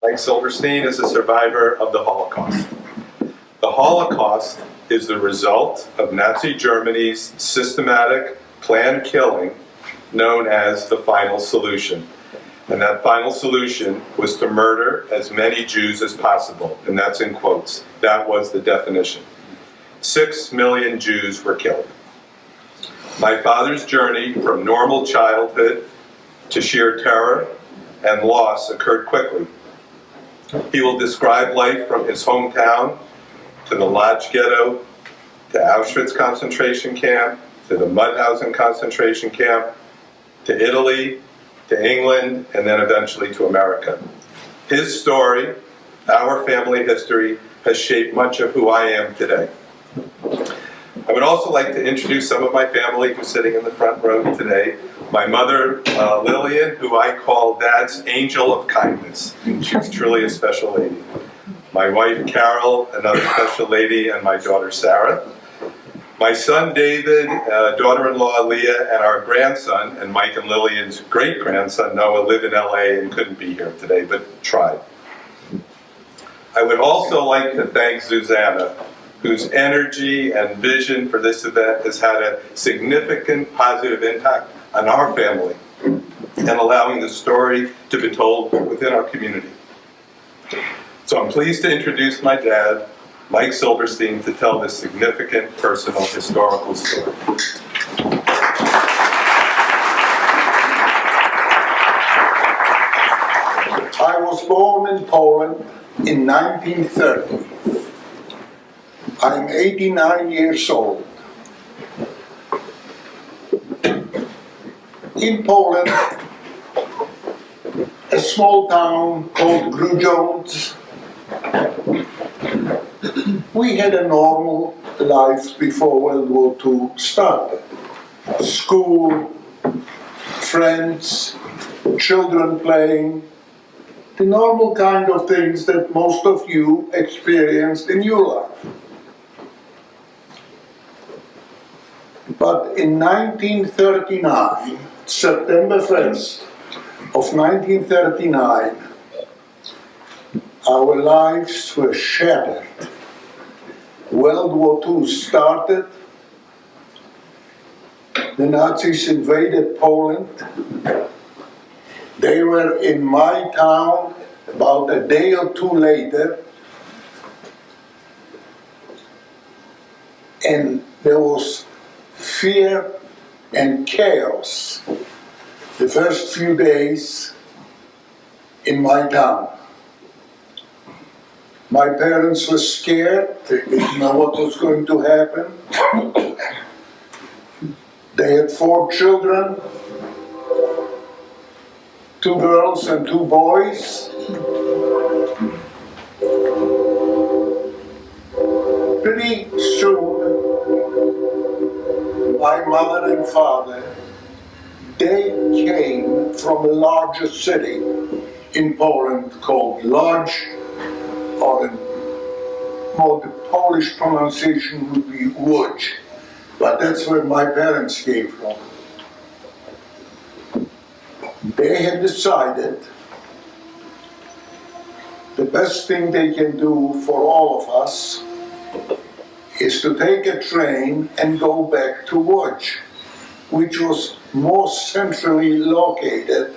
Micheal Silberstein is a survivor of the Holocaust. The Holocaust is the result of Nazi Germany's systematic, planned killing known as the final solution. And that final solution was to murder as many Jews as possible, and that's in quotes. That was the definition. 6 million Jews were killed. My father's journey from normal childhood to sheer terror and loss occurred quickly. He will describe life from his hometown to the Lodz ghetto, to Auschwitz concentration camp, to the Mauthausen concentration camp, to Italy, to England, and then eventually to America. His story, our family history, has shaped much of who I am today. I would also like to introduce some of my family who's sitting in the front row today. My mother, Lillian, who I call Dad's angel of kindness. She's truly a special lady. My wife, Carol, another special lady, and my daughter, Sarah. My son, David, daughter-in-law, Leah, and our grandson, and Mike and Lillian's great-grandson, Noah, live in LA and couldn't be here today, but tried. I would also like to thank Susanna, whose energy and vision for this event has had a significant positive impact on our family and allowing the story to be told within our community. So I'm pleased to introduce my dad, Mike Silberstein, to tell this significant personal historical story. I was born in Poland in 1930. I'm 89 years old. In Poland, a small town called Grudziądz, we had a normal life before World War II started. School, friends, children playing, the normal kind of things that most of you experienced in your life. But in 1939, September 1st of 1939, our lives were shattered. World War II started. The Nazis invaded Poland. They were in my town about a day or two later, and there was fear and chaos the first few days in my town. My parents were scared, they didn't know what was going to happen. They had 4 children, 2 girls and 2 boys. Pretty soon, my mother and father, they came from a larger city in Poland called Lodz, or more the Polish pronunciation would be Łódź, but that's where my parents came from. They had decided the best thing they can do for all of us is to take a train and go back to Łódź, which was more centrally located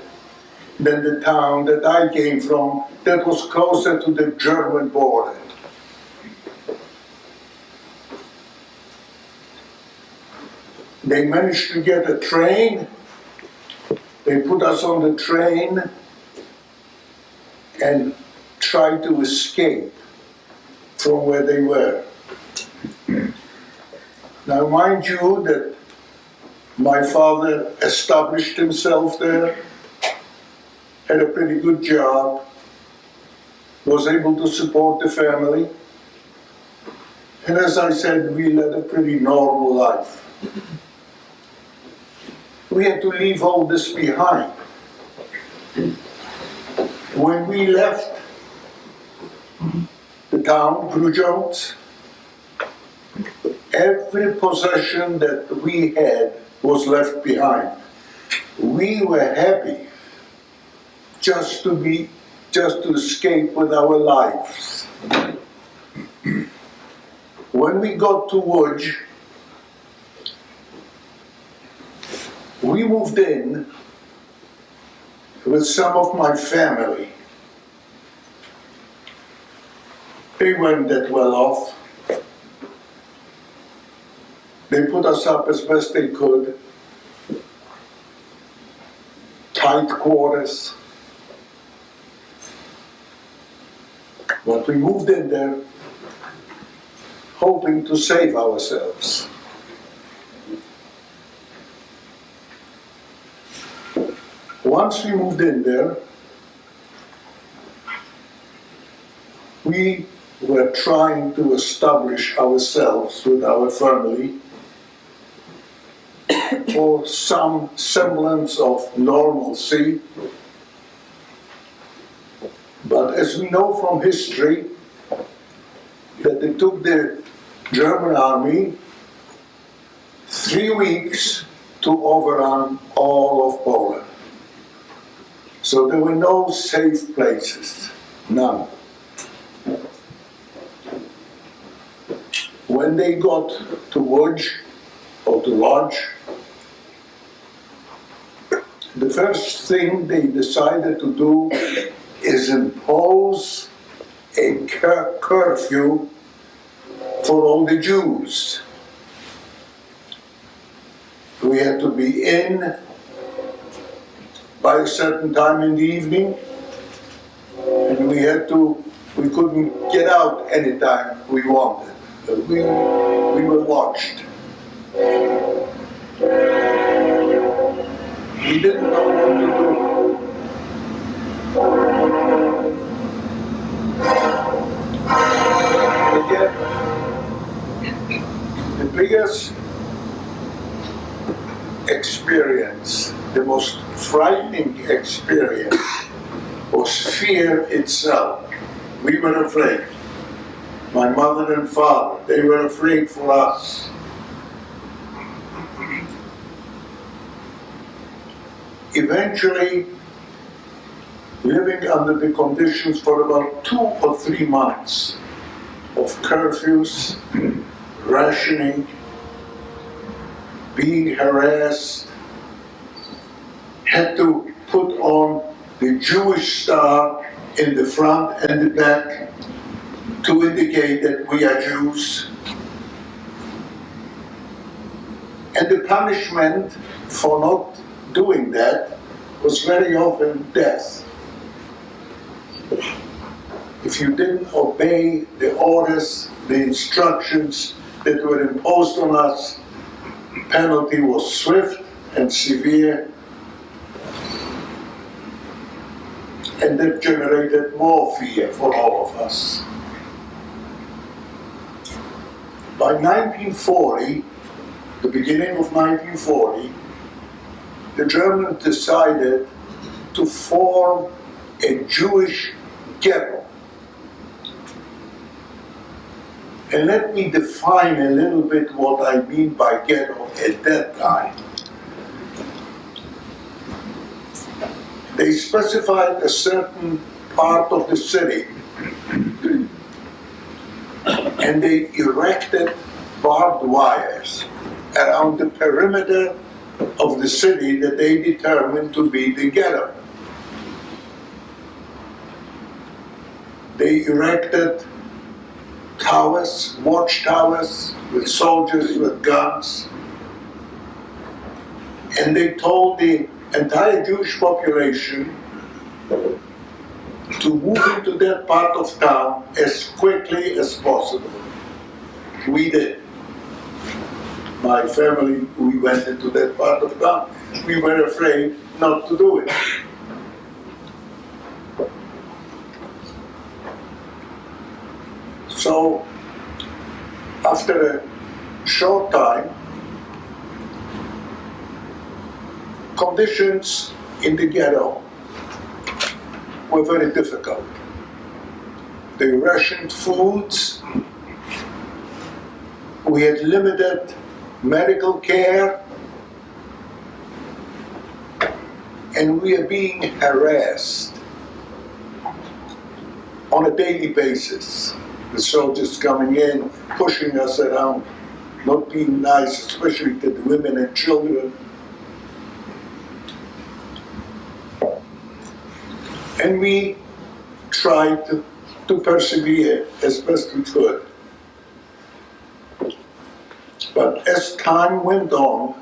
than the town that I came from, that was closer to the German border. They managed to get a train. They put us on the train and tried to escape from where they were. Now, mind you that my father established himself there, had a pretty good job, was able to support the family, and as I said, we led a pretty normal life. We had to leave all this behind. When we left the town, Grudziądz, every possession that we had was left behind. We were happy just to be just to escape with our lives. When we got to Łódź, we moved in with some of my family. They weren't that well off. They put us up as best they could. Tight quarters. But we moved in there hoping to save ourselves. Once we moved in there, we were trying to establish ourselves with our family for some semblance of normalcy. But as we know from history, that it took the German army 3 weeks to overrun all of Poland. So there were no safe places, none. When they got to Łódź, or to Lodz, the first thing they decided to do is impose a curfew for all the Jews. We had to be in by a certain time in the evening, and we couldn't get out anytime we wanted. We were watched. We didn't know what to do. Again, the biggest experience, the most frightening experience, was fear itself. We were afraid. My mother and father, they were afraid for us. Eventually, living under the conditions for about 2 or 3 months of curfews, rationing, being harassed, had to put on the Jewish star in the front and the back to indicate that we are Jews. And the punishment for not doing that was very often death. If you didn't obey the orders, the instructions that were imposed on us, penalty was swift and severe, and that generated more fear for all of us. By 1940, the beginning of 1940, the Germans decided to form a Jewish ghetto. And let me define a little bit what I mean by ghetto at that time. They specified a certain part of the city, and they erected barbed wires around the perimeter of the city that they determined to be the ghetto. They erected towers, watchtowers, with soldiers with guns, and they told the entire Jewish population to move into that part of town as quickly as possible. We did. My family, we went into that part of town. We were afraid not to do it. So, after a short time, conditions in the ghetto were very difficult. They rationed foods. We had limited medical care, and we are being harassed. on a daily basis. The soldiers coming in, pushing us around, not being nice, especially to the women and children. And we tried to persevere as best we could. But as time went on,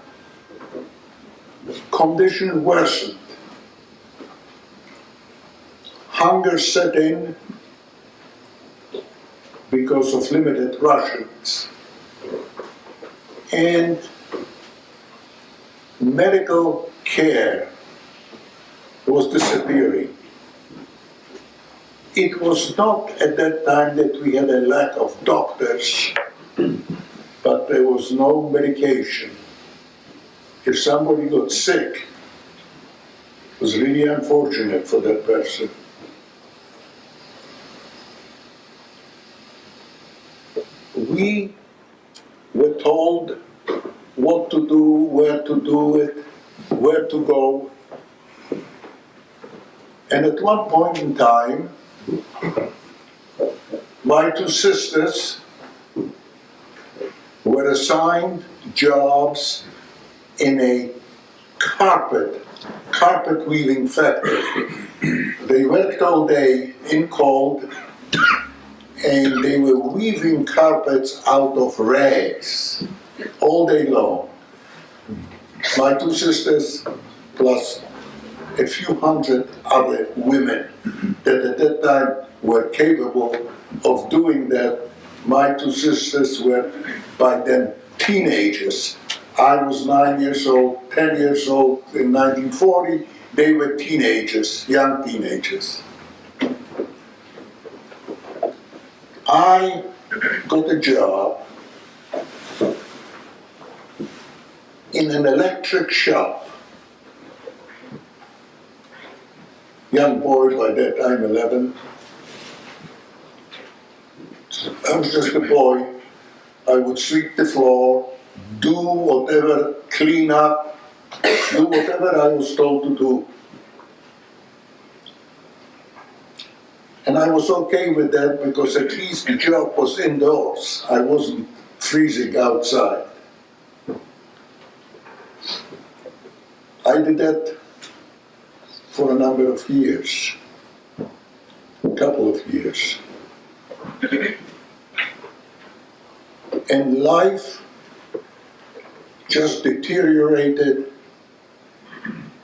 conditions worsened. Hunger set in because of limited rations. And medical care was disappearing. It was not at that time that we had a lack of doctors, but there was no medication. If somebody got sick, it was really unfortunate for that person. We were told what to do, where to do it, where to go. And at one point in time, my two sisters were assigned jobs in a carpet weaving factory. They worked all day in cold, and they were weaving carpets out of rags all day long. My two sisters, plus a few hundred other women that at that time were capable of doing that. My two sisters were by then teenagers. I was 9 years old, 10 years old in 1940. They were teenagers, young teenagers. I got a job in an electric shop. Young boy, by that time 11. I was just a boy. I would sweep the floor, do whatever, clean up, do whatever I was told to do. And I was okay with that because at least the job was indoors. I wasn't freezing outside. I did that for a number of years, a couple of years. And life just deteriorated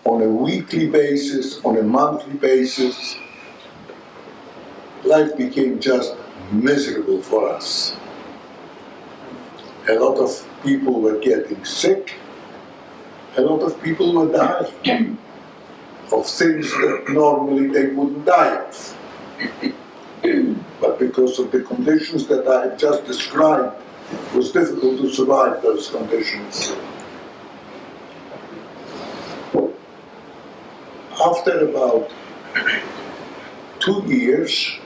on a weekly basis, on a monthly basis. Life became just miserable for us. A lot of people were getting sick. A lot of people were dying of things that normally they wouldn't die of. But because of the conditions that I have just described, it was difficult to survive those conditions. After about 2 years,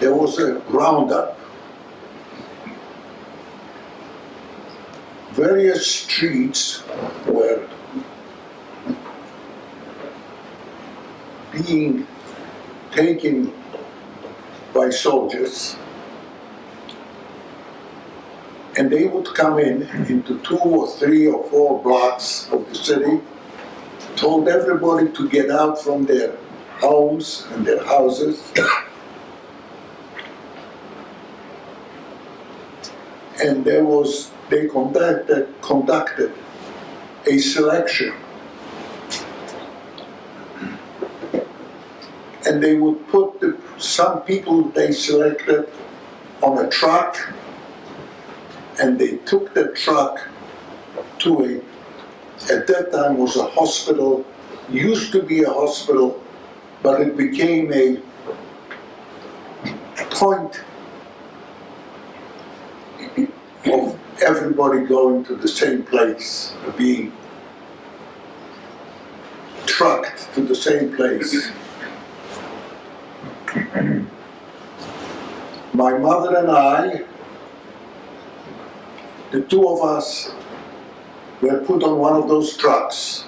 there was a roundup. Various streets were being taken by soldiers, and they would come into 2 or 3 or 4 blocks of the city, told everybody to get out from their homes and their houses, and they conducted a selection. And they would put some people they selected on a truck, and they took the truck to at that time was a hospital, used to be a hospital, but it became a point of everybody going to the same place, being trucked to the same place. My mother and I, the 2 of us, were put on one of those trucks.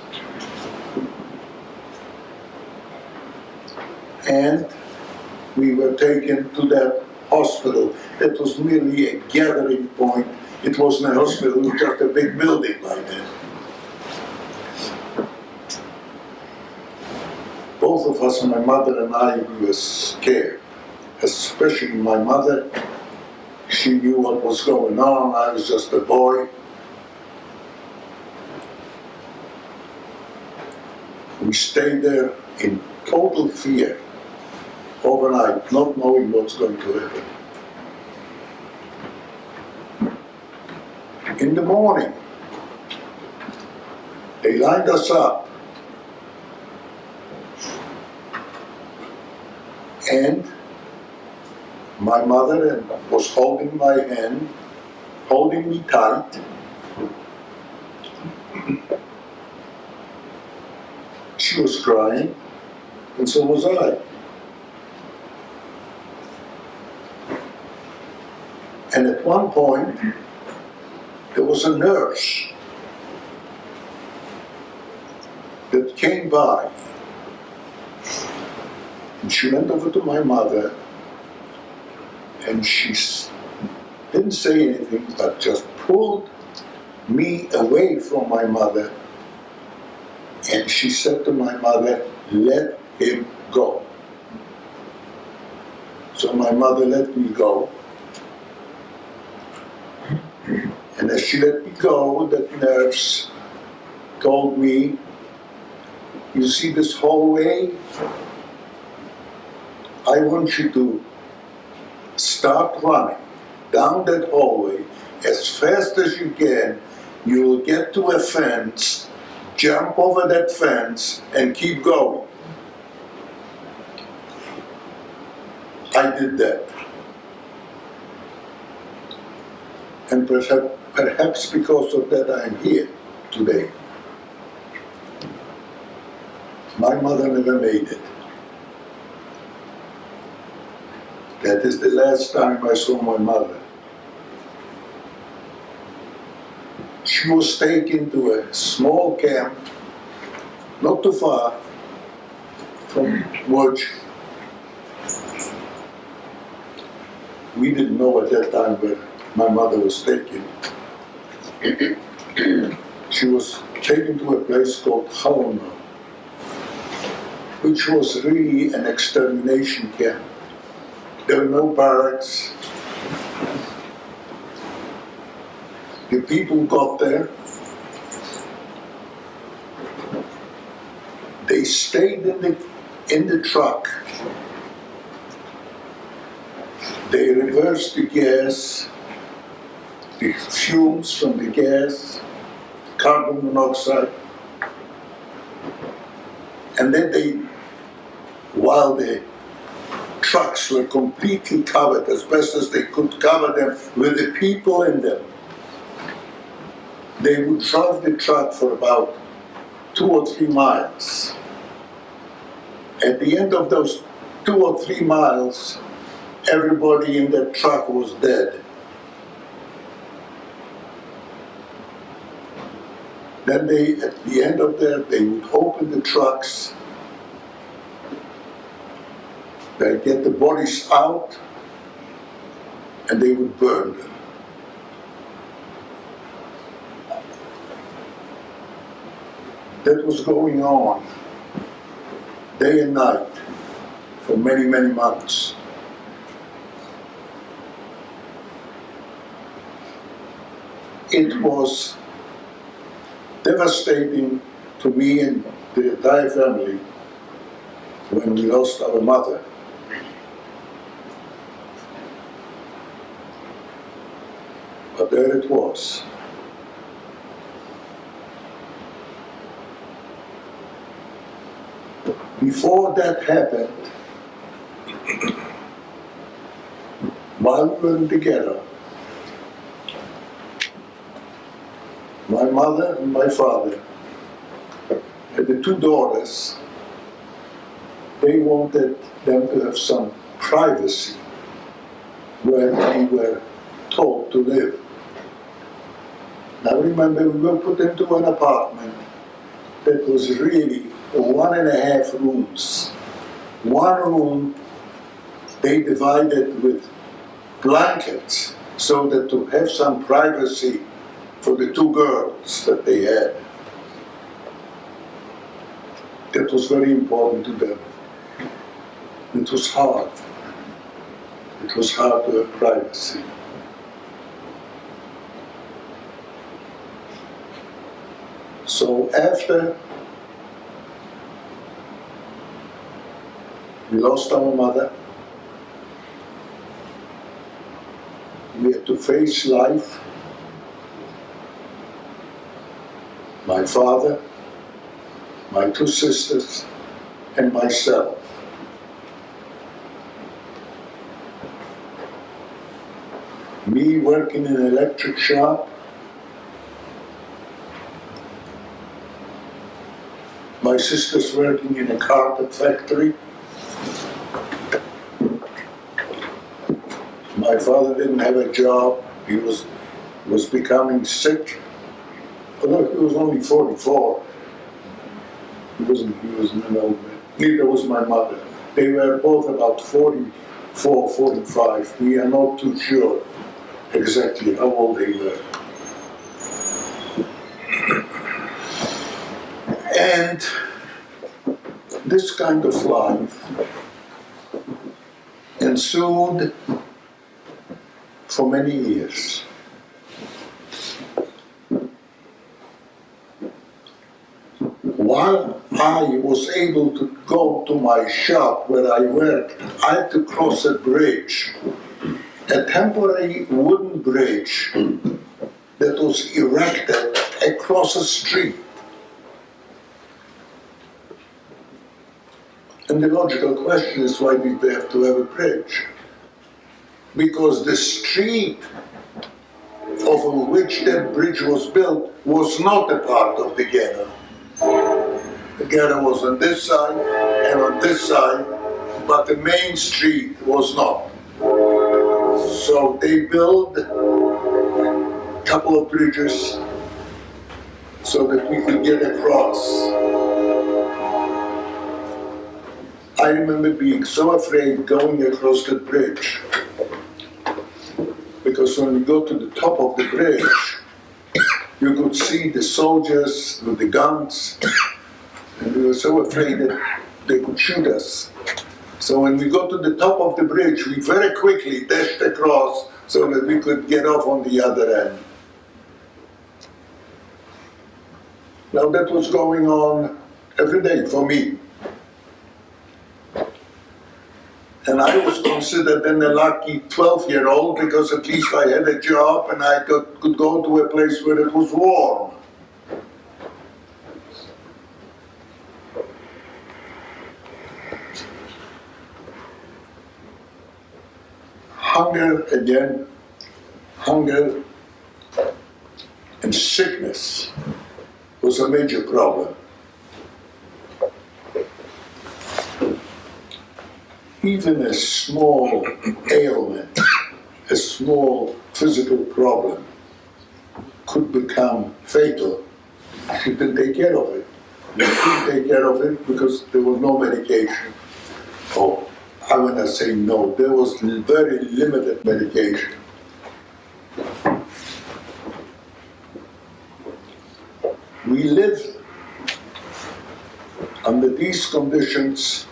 And we were taken to that hospital. That was merely a gathering point. It wasn't a hospital, it was just a big building by then. Both of us, my mother and I, we were scared. Especially my mother. She knew what was going on. I was just a boy. We stayed there in total fear overnight, not knowing what's going to happen. In the morning, they lined us up, and my mother was holding my hand, holding me tight. She was crying, and so was I. And at one point, there was a nurse that came by. And she went over to my mother, and she didn't say anything, but just pulled me away from my mother. And she said to my mother, "Let him go." So my mother let me go. And as she let me go, that nurse told me, "You see this hallway? I want you to start running down that hallway as fast as you can. You will get to a fence, jump over that fence, and keep going." I did that. And perhaps because of that I'm here today. My mother never made it. That is the last time I saw my mother. She was taken to a small camp, not too far from Łódź. We didn't know at that time where my mother was taken. She was taken to a place called Holocaust, which was really an extermination camp. There were no barracks. The people got there. They stayed in the truck. They reversed the gas, the fumes from the gas, carbon monoxide. And then while the trucks were completely covered, as best as they could cover them with the people in them, they would drive the truck for about 2 or 3 miles. At the end of those 2 or 3 miles, everybody in that truck was dead. Then at the end of that, they would open the trucks, they'd get the bodies out, and they would burn them. That was going on day and night for many, many months. It was devastating to me and the entire family when we lost our mother. But there it was. Before that happened, while we were together, my mother and my father and the 2 daughters, they wanted them to have some privacy where we were told to live. Now remember, we were put into an apartment that was really 1.5 rooms. One room they divided with blankets so that to have some privacy for the two girls that they had. That was very important to them. It was hard. It was hard to have privacy. So after we lost our mother, we had to face life. My father, my two sisters, and myself. Me working in an electric shop, my sisters working in a carpet factory. My father didn't have a job. He was becoming sick. Although he was only 44. He wasn't an old man. Neither was my mother. They were both about 44, 45. We are not too sure exactly how old they were. And this kind of life ensued for many years. While I was able to go to my shop where I worked, I had to cross a bridge, a temporary wooden bridge that was erected across a street. And the logical question is, why did they have to have a bridge? Because the street over which that bridge was built was not a part of the ghetto. The ghetto was on this side and on this side, but the main street was not. So they built a couple of bridges so that we could get across. I remember being so afraid going across the bridge, because when we go to the top of the bridge, you could see the soldiers with the guns, and we were so afraid that they could shoot us. So when we got to the top of the bridge, we very quickly dashed across so that we could get off on the other end. Now that was going on every day for me. And I was considered then a lucky 12-year-old because at least I had a job and I could go to a place where it was warm. Hunger and sickness was a major problem. Even a small ailment, a small physical problem could become fatal if you didn't take care of it. You couldn't take care of it because there was no medication. Oh, I want to say no, there was very limited medication. We lived under these conditions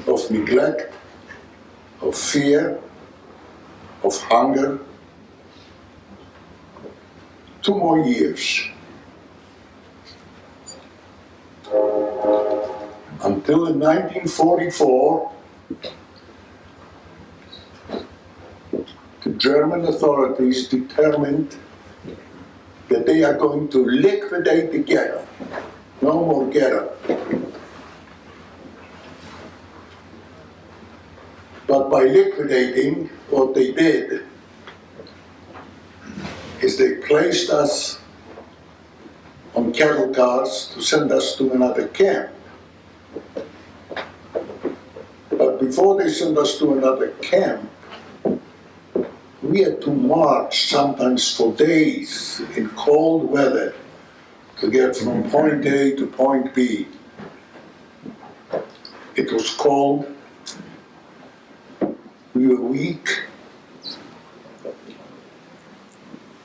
of neglect, of fear, of hunger, 2 more years. Until in 1944, the German authorities determined that they are going to liquidate the ghetto. No more ghetto. But by liquidating, what they did is they placed us on cattle cars to send us to another camp. But before they sent us to another camp, we had to march sometimes for days in cold weather to get from point A to point B. It was cold. We were weak.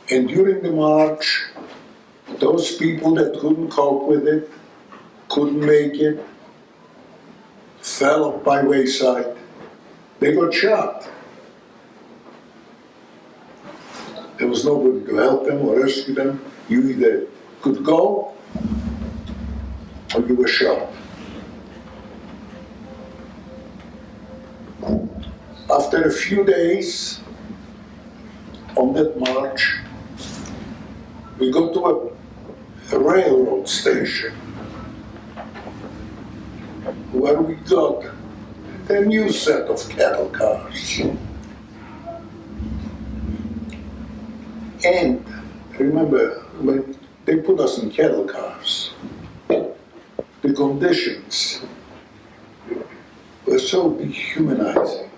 And during the march, those people that couldn't cope with it, couldn't make it, fell by wayside. They got shot. There was nobody to help them or rescue them. You either could go or you were shot. After a few days on that march, we go to a railroad station where we got a new set of cattle cars. And remember, when they put us in cattle cars, the conditions were so dehumanizing.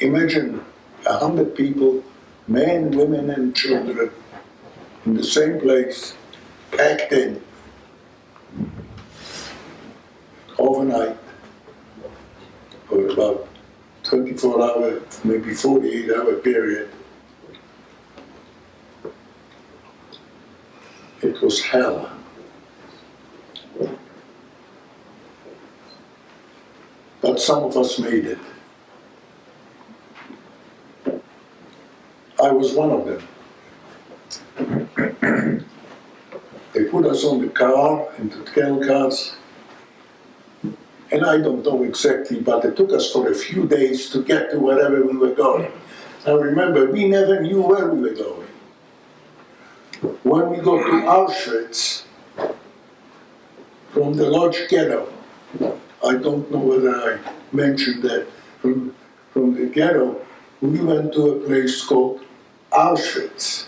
Imagine 100 people, men, women, and children, in the same place, packed in, overnight, for about 24-hour, maybe 48-hour period. It was hell. But some of us made it. I was one of them. They put us on the car, into the cattle cars, and I don't know exactly, but it took us for a few days to get to wherever we were going. Now remember, we never knew where we were going. When we got to Auschwitz, from the Lodz ghetto, I don't know whether I mentioned that, from the ghetto, we went to a place called Auschwitz.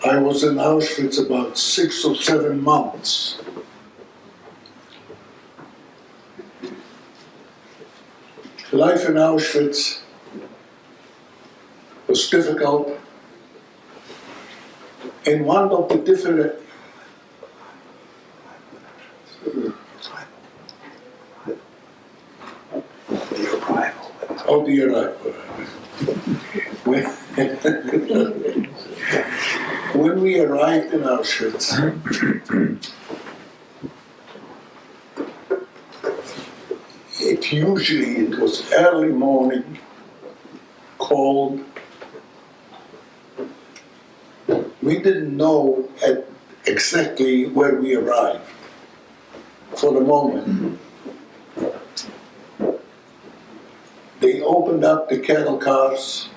I was in Auschwitz about 6 or 7 months. Life in Auschwitz was difficult. And one of the different the arrival. When we arrived in Auschwitz, it was early morning, cold. We didn't know exactly where we arrived for the moment. They opened up the cattle cars,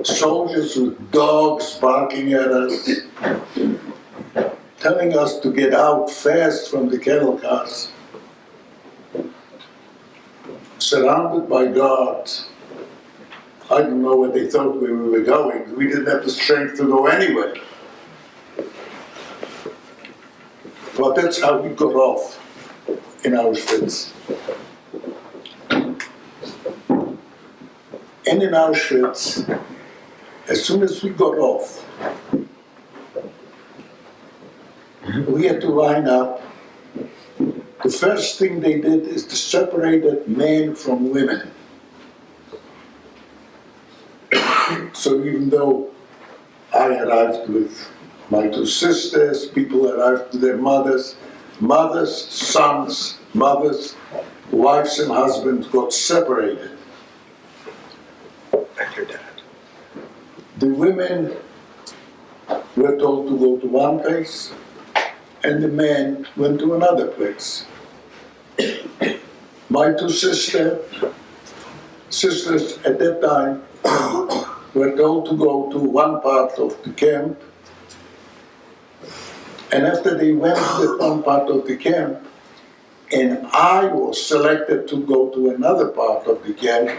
soldiers with dogs barking at us, telling us to get out fast from the cattle cars, surrounded by guards. I don't know where they thought we were going. We didn't have the strength to go anywhere. But that's how we got off in Auschwitz. And in Auschwitz, as soon as we got off, we had to line up. The first thing they did is to separate men from women. So even though I arrived with my 2 sisters, people arrived with their mothers, sons, mothers, wives and husbands got separated. And your dad. The women were told to go to one place, and the men went to another place. My 2 sisters at that time were told to go to one part of the camp, and after they went to one part of the camp, and I was selected to go to another part of the camp,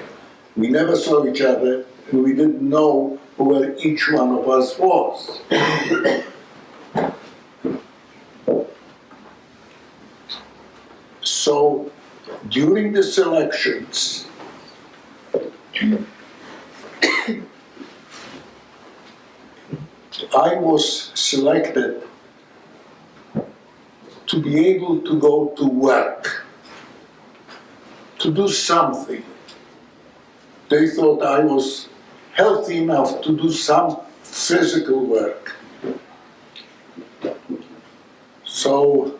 we never saw each other, and we didn't know where each one of us was. So during the selections, I was selected to be able to go to work, to do something. They thought I was healthy enough to do some physical work. So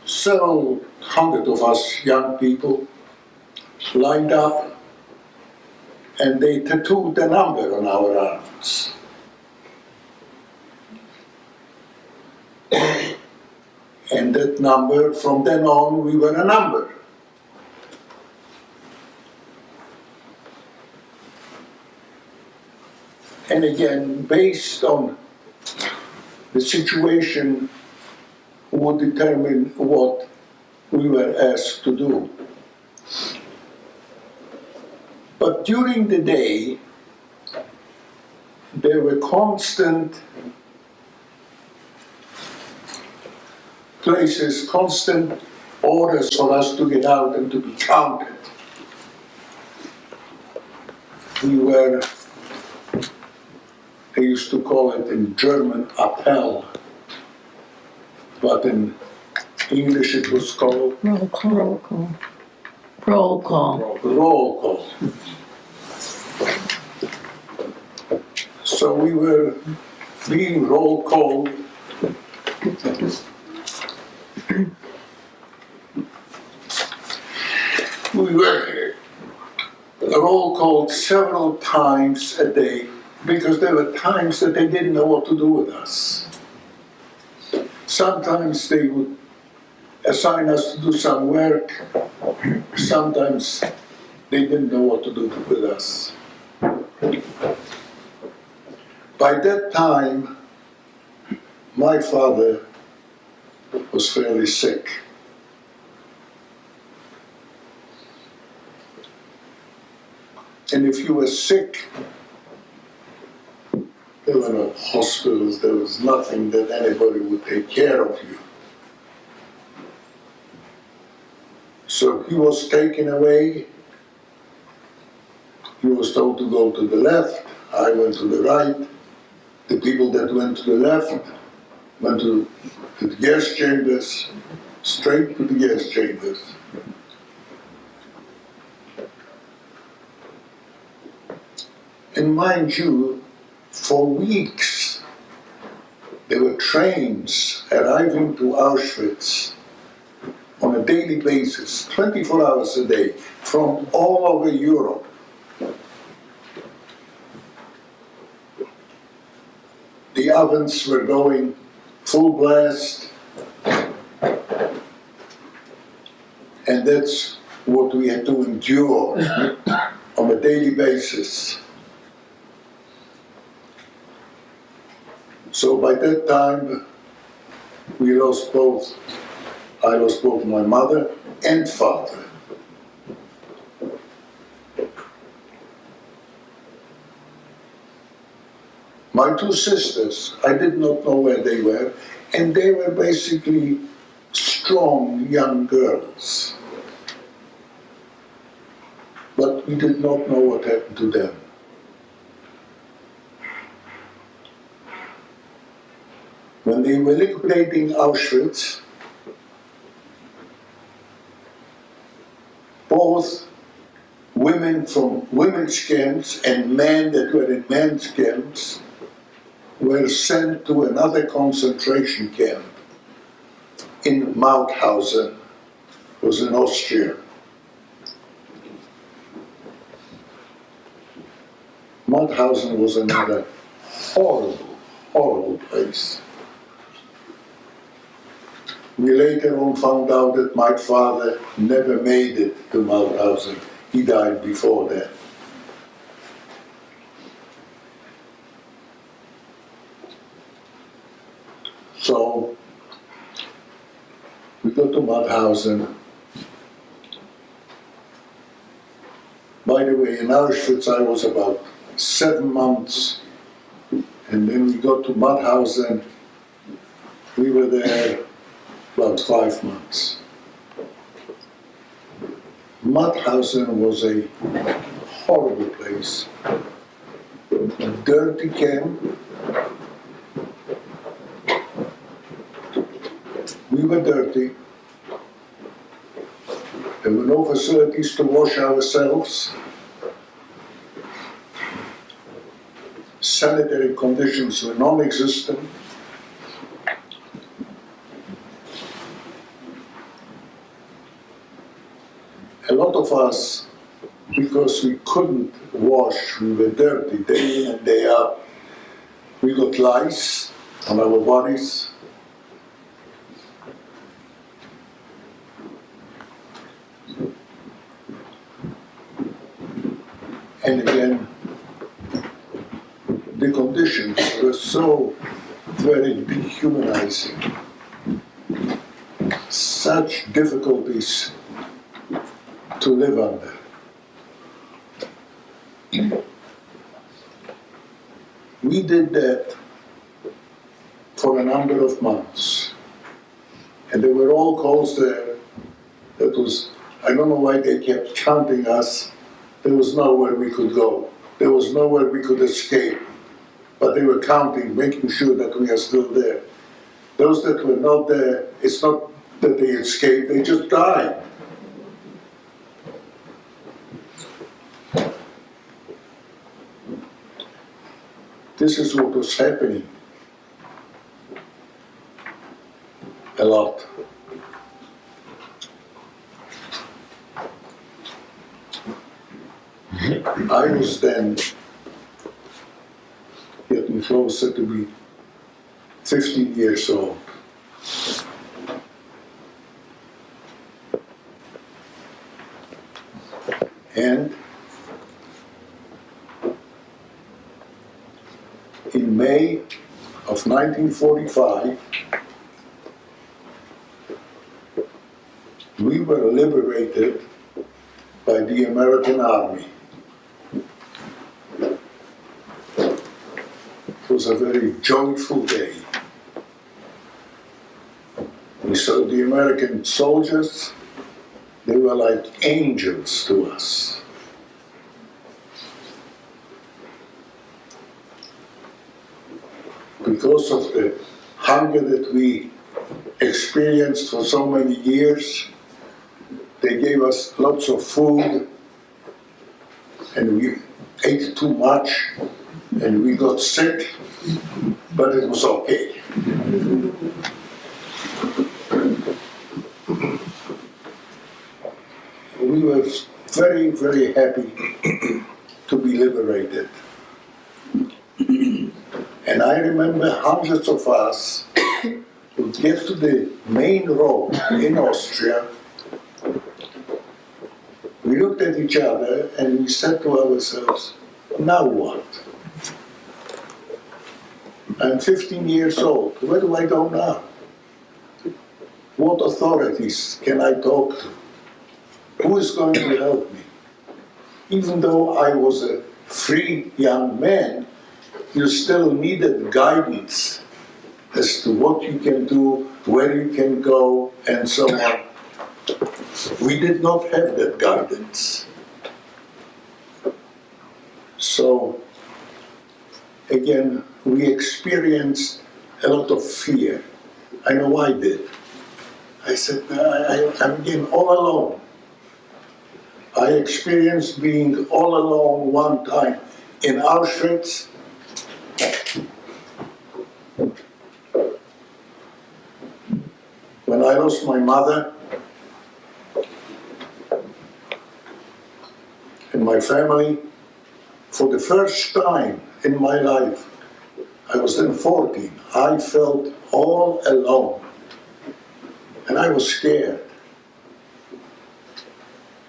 several hundred of us young people lined up and they tattooed a number on our arms. And that number, from then on, we were a number. And again, based on the situation, would determine what we were asked to do. But during the day, there were constant places, constant orders for us to get out and to be counted. We were, they used to call it in German Appell, but in English it was called Roll call. Roll call. Roll call. roll call. So we were being roll called. We were roll called several times a day because there were times that they didn't know what to do with us. Sometimes they would assign us to do some work. Sometimes they didn't know what to do with us. By that time, my father was fairly sick. And if you were sick, there were no hospitals, there was nothing that anybody would take care of you. So he was taken away. He was told to go to the left, I went to the right. The people that went to the left went to the gas chambers, straight to the gas chambers. And mind you, for weeks, there were trains arriving to Auschwitz on a daily basis, 24 hours a day, from all over Europe. The ovens were going full blast, and that's what we had to endure on a daily basis. So by that time, I lost both my mother and father. My two sisters, I did not know where they were, and they were basically strong young girls. But we did not know what happened to them. When they were liquidating Auschwitz, both women from women's camps and men that were in men's camps were sent to another concentration camp in Mauthausen, it was in Austria. Mauthausen was another horrible, horrible place. We later on found out that my father never made it to Mauthausen. He died before that. So we got to Mauthausen. By the way, in Auschwitz I was about 7 months, and then we got to Mauthausen. We were there about 5 months. Mauthausen was a horrible place. Dirty camp. We were dirty. There were no facilities to wash ourselves. Sanitary conditions were non-existent. A lot of us, because we couldn't wash, we were dirty day in and day out. We got lice on our bodies. And again, the conditions were so very dehumanizing. Such difficulties to live under. We did that for a number of months. And there were all calls there. That was, I don't know why they kept counting us. There was nowhere we could go. There was nowhere we could escape. But they were counting, making sure that we are still there. Those that were not there, it's not that they escaped, they just died. This is what was happening a lot. I was then getting closer to be 15 years old. And in May of 1945, we were liberated by the American Army. It was a very joyful day. We saw the American soldiers, they were like angels to us. Because of the hunger that we experienced for so many years, they gave us lots of food, and we ate too much, and we got sick, but it was okay. We were very, very happy to be liberated. And I remember hundreds of us would get to the main road in Austria. We looked at each other and we said to ourselves, now what? I'm 15 years old. Where do I go now? What authorities can I talk to? Who is going to help me? Even though I was a free young man, you still needed guidance as to what you can do, where you can go, and so on. We did not have that guidance. So, again, we experienced a lot of fear. I know I did. I said, I'm again all alone. I experienced being all alone one time in Auschwitz. When I lost my mother and my family, for the first time in my life, I was then 14, I felt all alone. And I was scared.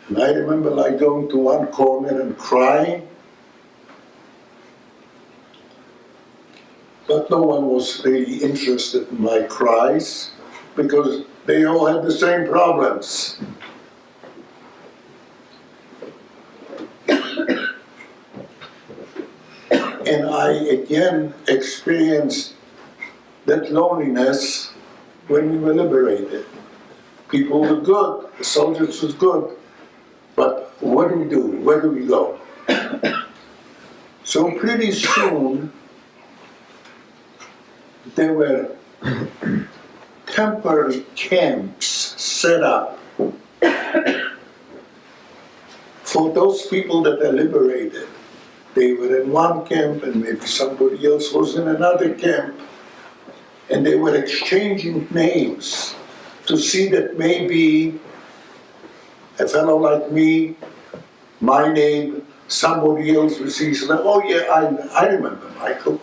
And I remember like going to one corner and crying. But no one was really interested in my cries because they all had the same problems. And I again experienced that loneliness when we were liberated. People were good, the soldiers were good, but what do we do? Where do we go? So pretty soon, there were temporary camps set up for those people that are liberated. They were in one camp and maybe somebody else was in another camp, and they were exchanging names to see that maybe a fellow like me, my name, somebody else was easy. Oh yeah, I remember Michael.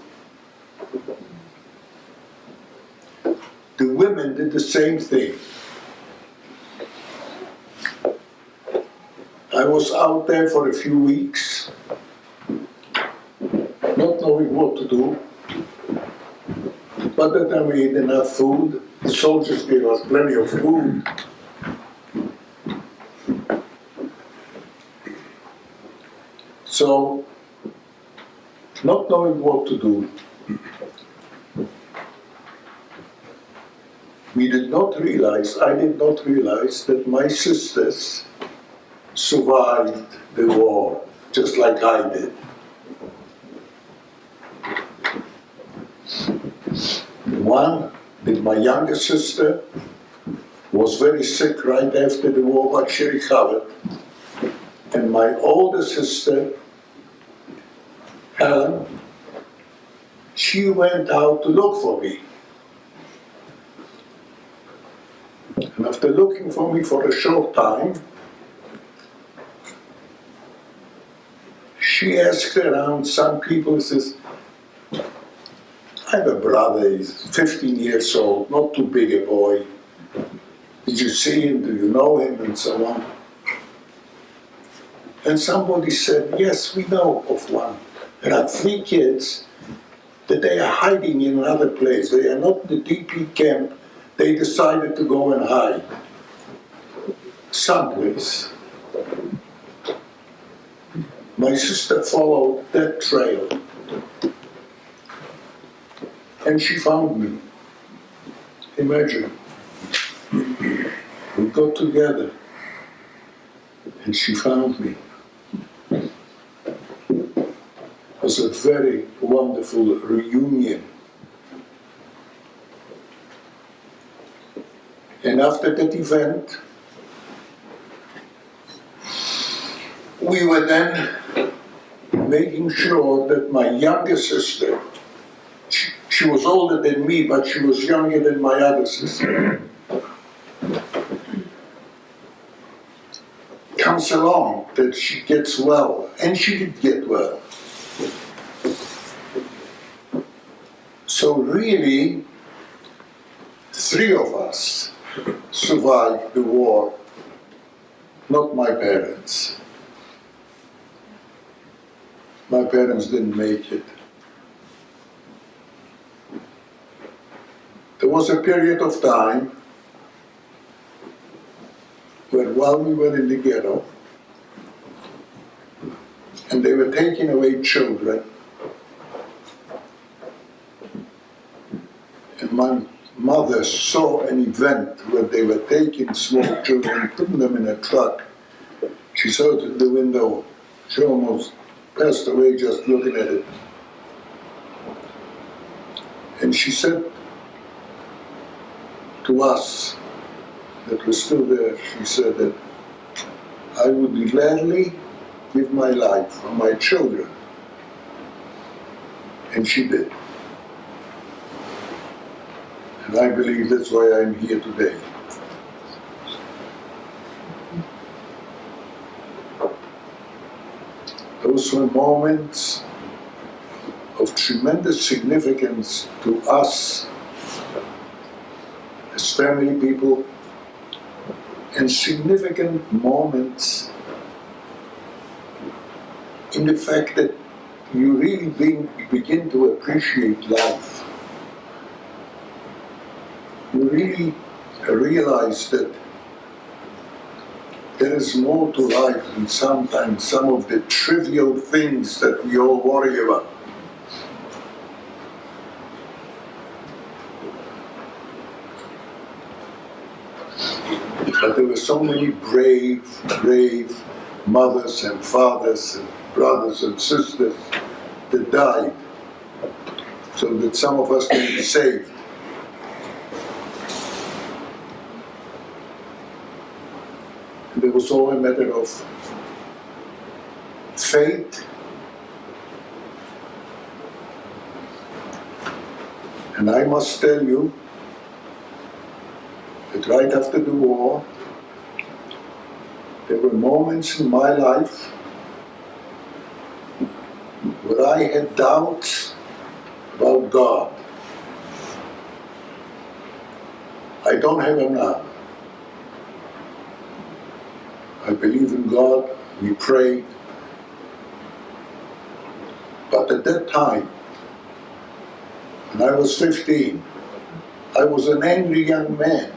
The women did the same thing. I was out there for a few weeks, not knowing what to do. But that time we ate enough food. The soldiers gave us plenty of food. So, not knowing what to do, I did not realize that my sisters survived the war, just like I did. One, with my younger sister, was very sick right after the war, but she recovered. And my older sister, Helen, she went out to look for me. And after looking for me for a short time, she asked around some people, says, I have a brother, he's 15 years old, not too big a boy. Did you see him? Do you know him? And so on. And somebody said, yes, we know of one. There are 3 kids that they are hiding in another place. They are not in the DP camp. They decided to go and hide someplace. My sister followed that trail. And she found me. Imagine. We got together. And she found me. It was a very wonderful reunion. And after that event, we were then making sure that my younger sister, she was older than me, but she was younger than my other sister, comes along, that she gets well. And she did get well. So really, 3 of us survived the war, not my parents. My parents didn't make it. There was a period of time where while we were in the ghetto, and they were taking away children, and my mother saw an event where they were taking small children, putting them in a truck. She saw it in the window. She almost passed away just looking at it. And she said to us that were still there, she said that I would gladly give my life for my children. And she did. And I believe that's why I'm here today. Those were moments of tremendous significance to us as family people, and significant moments in the fact that you really begin to appreciate life. You really realize that there is more to life than sometimes some of the trivial things that we all worry about. But there were so many brave mothers and fathers and brothers and sisters that died, so that some of us can be saved. And it was all a matter of fate. And I must tell you that right after the war, there were moments in my life where I had doubts about God. I don't have them now. I believe in God, we prayed. But at that time, when I was 15, I was an angry young man.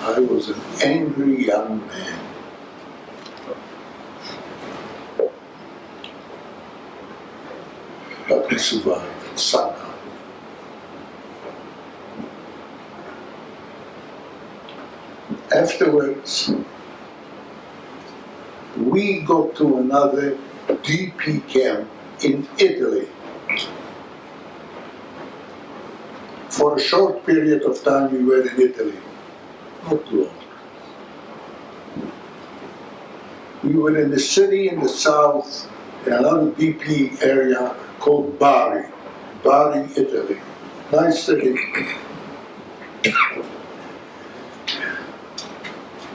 I was an angry young man. But we survived somehow. Afterwards, we got to another DP camp in Italy. For a short period of time we were in Italy, not long. We were in a city in the south, in another DP area called Bari, Italy. Nice city.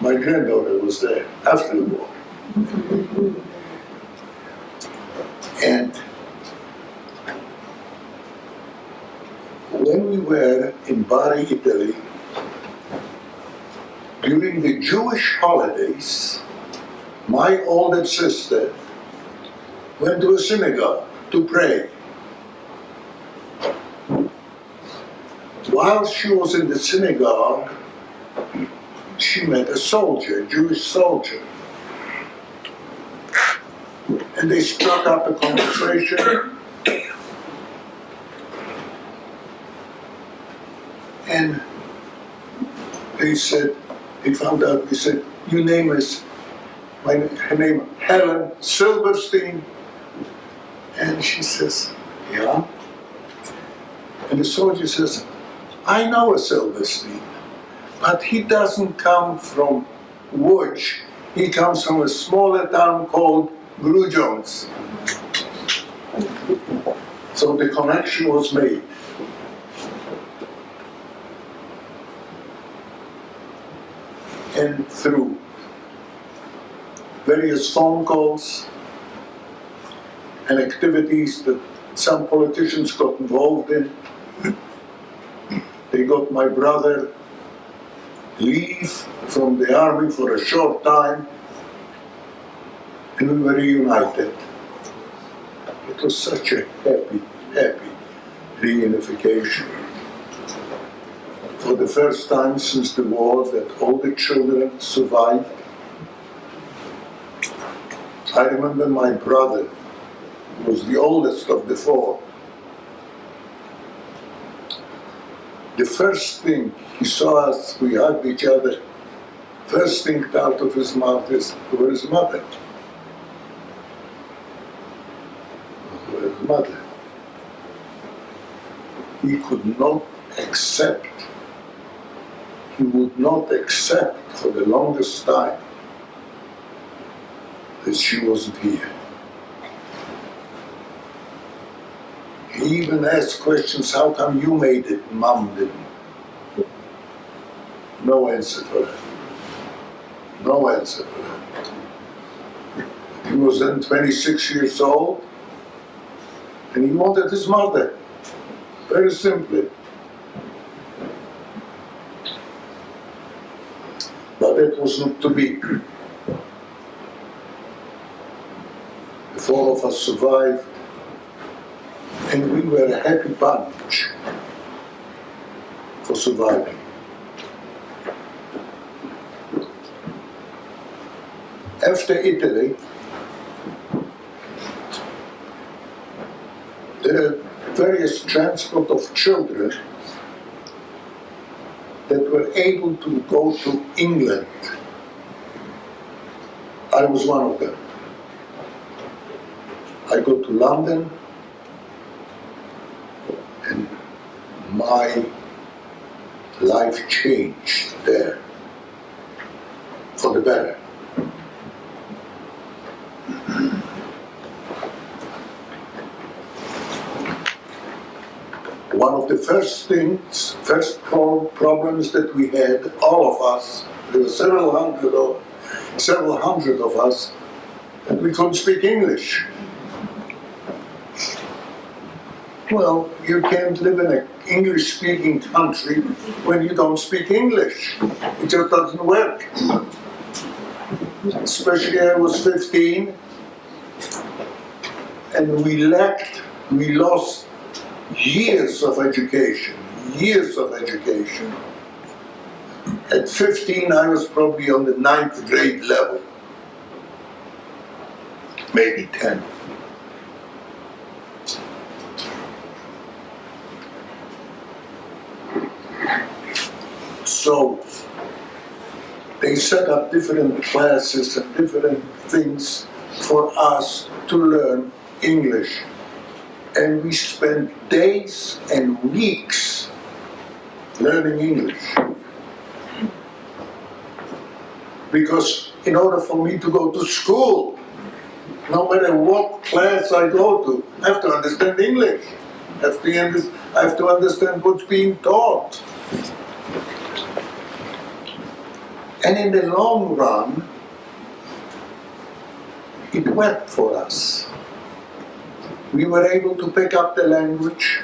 My granddaughter was there after the war. And when we were in Bari, Italy, during the Jewish holidays, my older sister went to a synagogue to pray. While she was in the synagogue, she met a soldier, a Jewish soldier. And they struck up a conversation. And they said, they found out, they said, your name is, her name, Helen Silberstein. And she says, yeah. And the soldier says, I know a Silberstein, but he doesn't come from Łódź. He comes from a smaller town called Grudziądz. So the connection was made. And through various phone calls and activities that some politicians got involved in, they got my brother leave from the army for a short time, and we were reunited. It was such a happy reunification. For the first time since the war that all the children survived. I remember my brother, who was the oldest of the four. The first thing he saw us, we hugged each other, first thing out of his mouth is, where is mother? Where is mother? He could not accept, he would not accept for the longest time that she wasn't here. He even asked questions, how come you made it and Mom didn't? No answer for that. No answer for that. He was then 26 years old, and he wanted his mother. Very simply. But it was not to be. The four of us survived, and we were a happy bunch for surviving. After Italy, there are various transport of children that were able to go to England. I was one of them. I go to London, and my life changed there for the better. One of the first problems that we had, all of us, there were several hundred of us, and we couldn't speak English. Well, you can't live in an English-speaking country when you don't speak English. It just doesn't work. Especially I was 15, and we lost years of education. At 15, I was probably on the 9th grade level, maybe 10. So they set up different classes and different things for us to learn English. And we spent days and weeks learning English. Because in order for me to go to school, no matter what class I go to, I have to understand English. I have to understand what's being taught. And in the long run, it worked for us. We were able to pick up the language.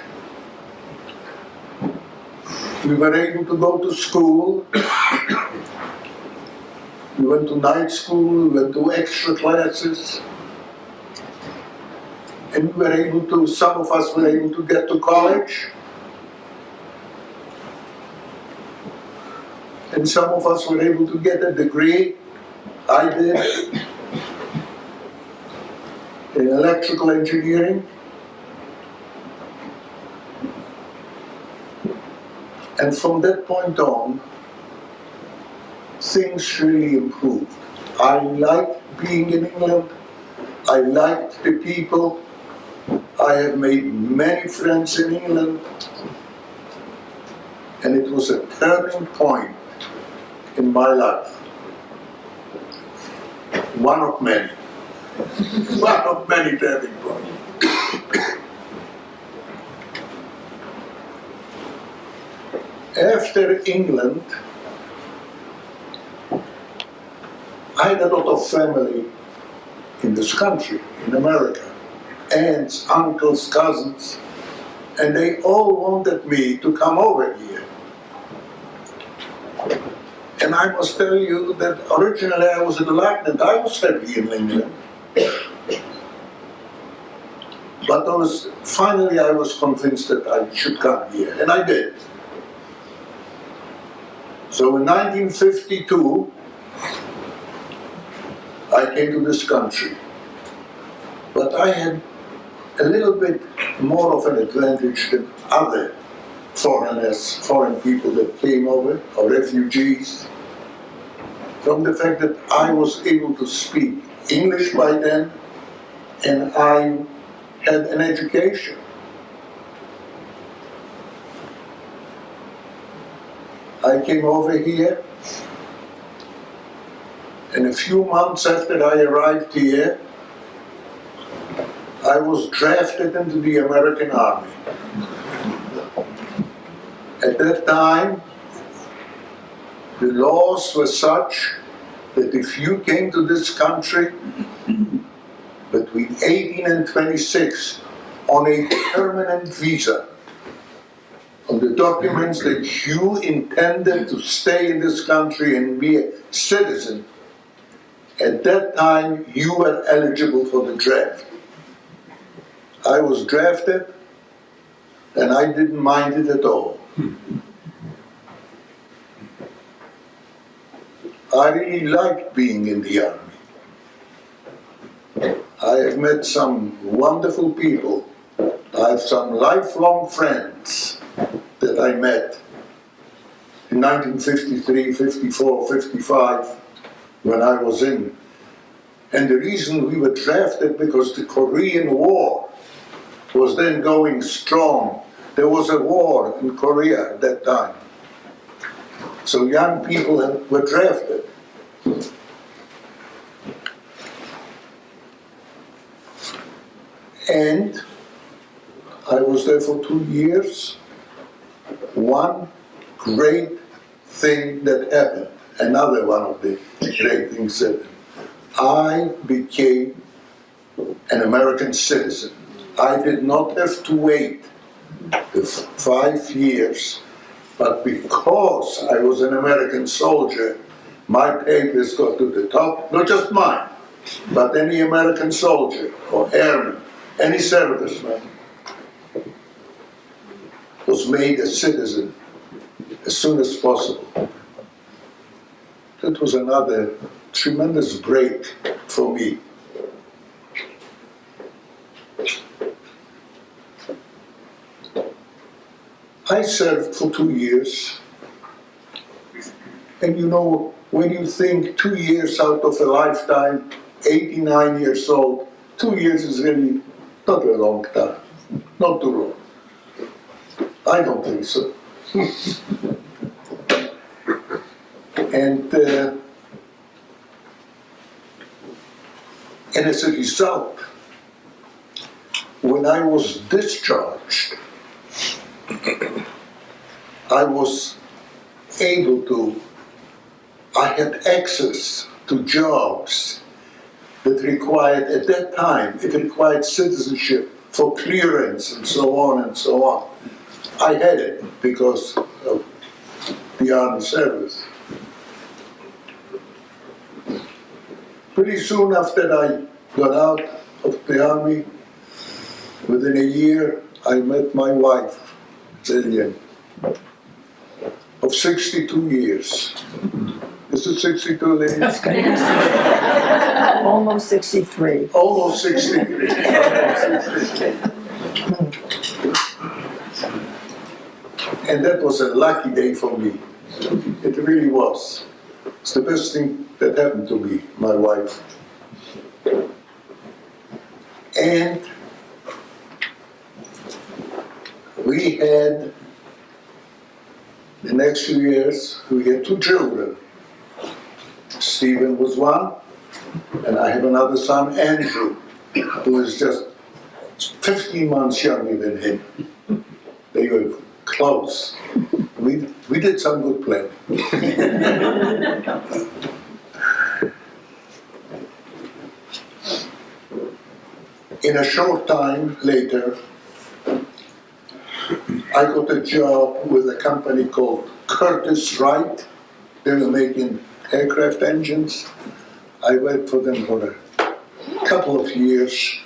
We were able to go to school. We went to night school, we went to extra classes. And some of us were able to get to college. And some of us were able to get a degree. I did. In electrical engineering. And from that point on, things really improved. I liked being in England. I liked the people. I have made many friends in England. And it was a turning point in my life. One of many. One of many turning points. After England, I had a lot of family in this country, in America. Aunts, uncles, cousins, and they all wanted me to come over here. And I must tell you that originally I was reluctant. I was happy in England. But finally I was convinced that I should come here, and I did. So in 1952, I came to this country. But I had a little bit more of an advantage than other foreign people that came over, or refugees, from the fact that I was able to speak English by then, and I had an education. I came over here, and a few months after I arrived here, I was drafted into the American Army. At that time, the laws were such that if you came to this country between 18 and 26 on a permanent visa, on the documents that you intended to stay in this country and be a citizen, at that time you were eligible for the draft. I was drafted, and I didn't mind it at all. I really liked being in the army. I have met some wonderful people. I have some lifelong friends that I met in 1953, 54, 55, when I was in. And the reason we were drafted because the Korean War was then going strong. There was a war in Korea at that time. So young people were drafted. there for 2 years. One great thing that happened, another one of the great things that I became an American citizen. I did not have to wait the 5 years, but because I was an American soldier, my papers got to the top, not just mine, but any American soldier or airman, any serviceman was made a citizen as soon as possible. That was another tremendous break for me. I served for 2 years, and you know, when you think 2 years out of a lifetime, 89 years old, 2 years is really not a long time, not too long. I don't think so. And as a result, when I was discharged, I was able to, I had access to jobs that required, at that time, it required citizenship for clearance and so on and so on. I had it because of the army service. Pretty soon after I got out of the army, within a year, I met my wife, Lillian, of 62 years. Is it 62, Lillian? That's good. Almost 63. Almost 63. And that was a lucky day for me. It really was. It's the best thing that happened to me, my wife. And we had, the next few years, we had 2 children. Stephen was one, and I have another son, Andrew, who is just 15 months younger than him. They were close. We did some good planning. In a short time later, I got a job with a company called Curtiss Wright. They were making aircraft engines. I worked for them for a couple of years.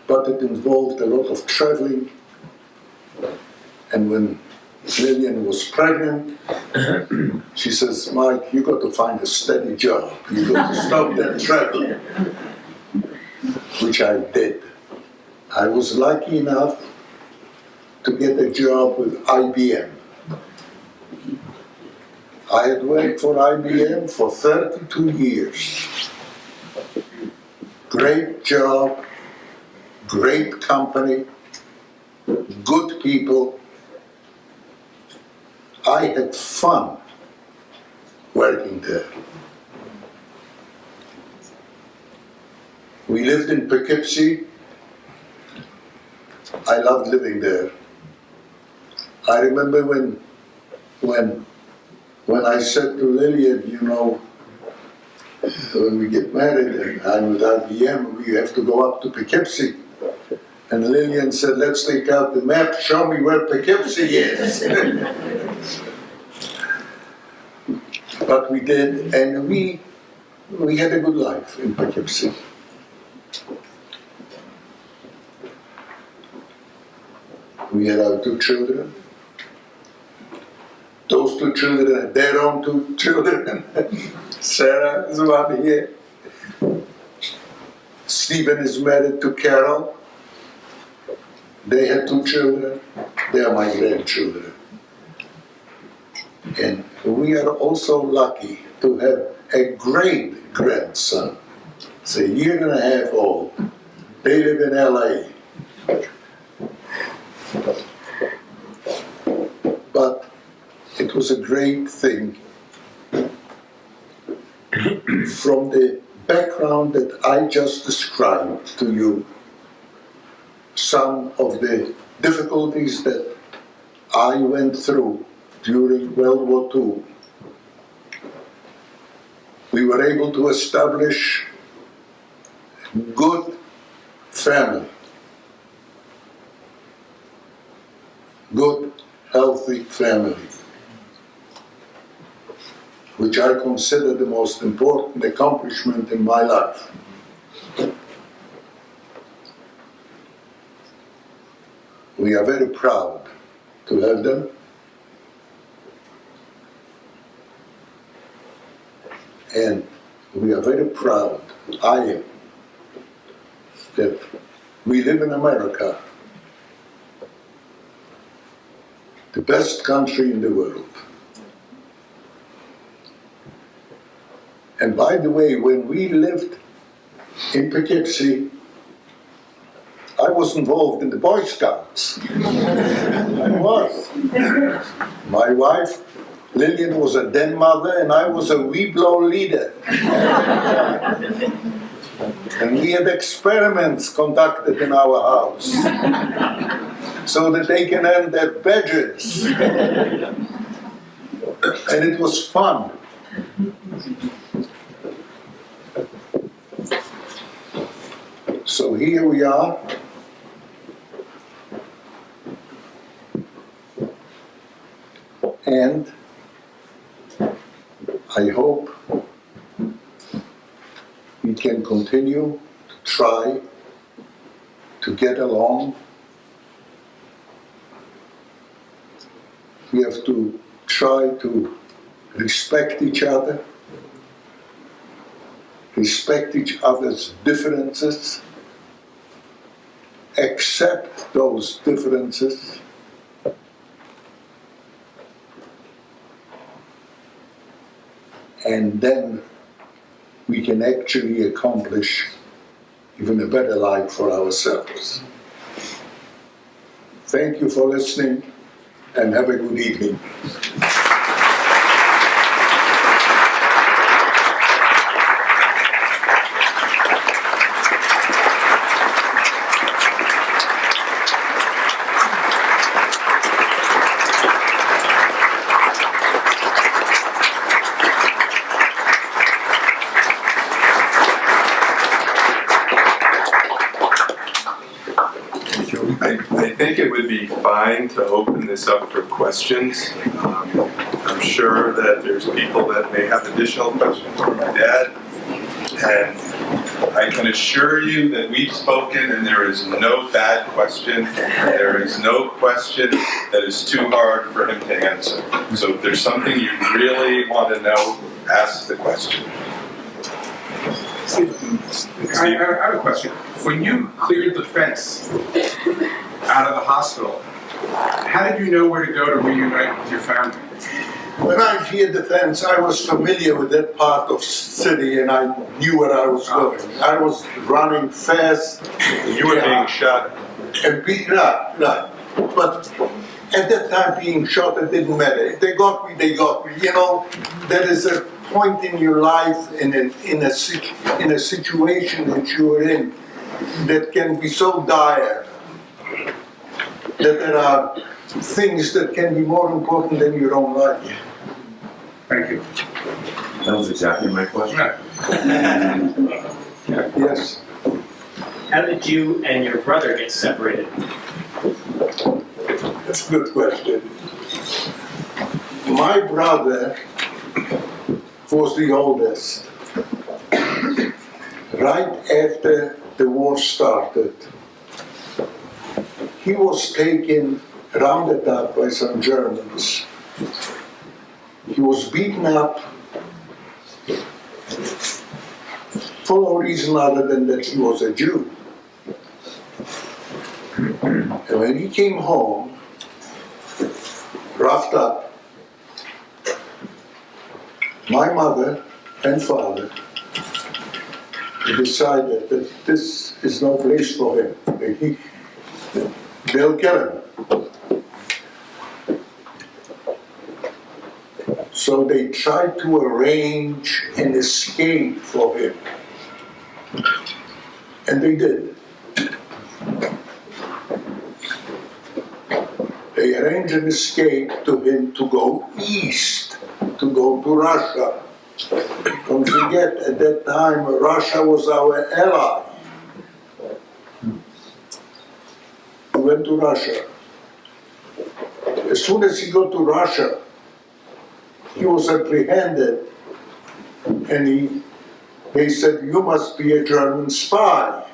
But it involved a lot of traveling. And when Lillian was pregnant, she says, Mike, you got to find a steady job. You got to stop that traveling. Which I did. I was lucky enough to get a job with IBM. I had worked for IBM for 32 years. Great job, great company, good people. I had fun working there. We lived in Poughkeepsie. I loved living there. I remember when I said to Lillian, you know, when we get married and I'm with IBM, we have to go up to Poughkeepsie. And Lillian said, let's take out the map, show me where Poughkeepsie is. But we did, and we had a good life in Poughkeepsie. We had our 2 children. Those 2 children had their own 2 children. Sarah is one here. Stephen is married to Carol. They had 2 children. They are my grandchildren. And we are also lucky to have a great grandson. It's a year and a half old. They live in LA. But it was a great thing. From the background that I just described to you, some of the difficulties that I went through during World War II, we were able to establish a good family, good, healthy family, which I consider the most important accomplishment in my life. We are very proud to have them. And we are very proud, I am, that we live in America, the best country in the world. And by the way, when we lived in Poughkeepsie, I was involved in the Boy Scouts. I was. My wife, Lillian, was a den mother, and I was a Weeblo leader. And we had experiments conducted in our house so that they can earn their badges. And it was fun. So here we are. And I hope we can continue to try to get along. We have to try to respect each other, respect each other's differences, accept those differences, and then we can actually accomplish even a better life for ourselves. Thank you for listening, and have a good evening. I think it would be fine to open this up for questions. I'm sure that there's people that may have additional questions for my dad. And I can assure you that we've spoken and there is no bad question. There is no question that is too hard for him to answer. So if there's something you really want to know, ask the question. I have a question. When you cleared the fence out of the hospital, how did you know where to go to reunite with your family? When I cleared the fence, I was familiar with that part of the city and I knew where I was going. I was running fast. You were being shot. And right. But at that time, being shot, it didn't matter. If they got me, they got me. You know, there is a point in your life, in a situation that you're in, that can be so dire that there are things that can be more important than your own life. Thank you. That was exactly my question. Yes. How did you and your brother get separated? That's a good question. My brother was the oldest. Right after the war started, he was taken, rounded up by some Germans. He was beaten up for no reason other than that he was a Jew. And when he came home, roughed up, my mother and father decided that this is no place for him. They'll kill him. So they tried to arrange an escape for him. And they did. They arranged an escape to him to go east, to go to Russia. Don't forget, at that time, Russia was our ally. He went to Russia. As soon as he got to Russia, he was apprehended, and they said, "You must be a German spy."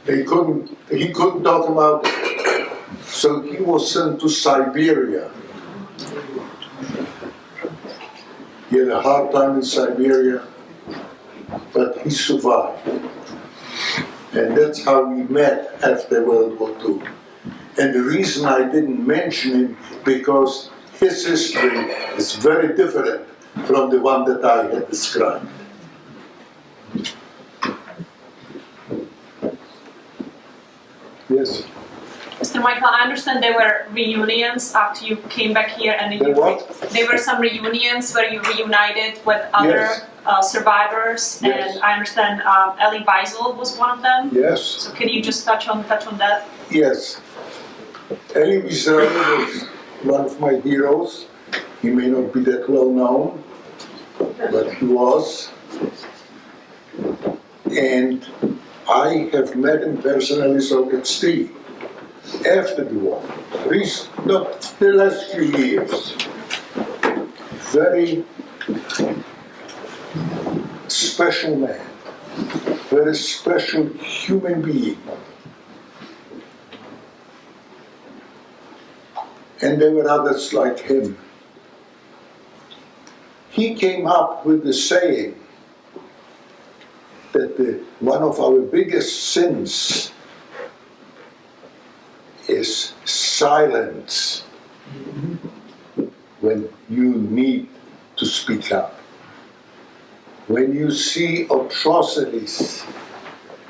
He couldn't talk about it. So he was sent to Siberia. He had a hard time in Siberia, but he survived. And that's how we met after World War II. And the reason I didn't mention him, because his history is very different from the one that I had described. Yes. Mr. Micheal, I understand there were reunions after you came back here, and There what? there were some reunions where you reunited with other Yes. Survivors, Yes. and I understand Elie Wiesel was one of them. Yes. So can you just touch on that? Yes. Elie Wiesel was one of my heroes. He may not be that well known, but he was. And I have met him personally, so it's Steve, after the war, not the last few years. Very special man, very special human being. And there were others like him. He came up with the saying that one of our biggest sins is silence when you need to speak up. When you see atrocities,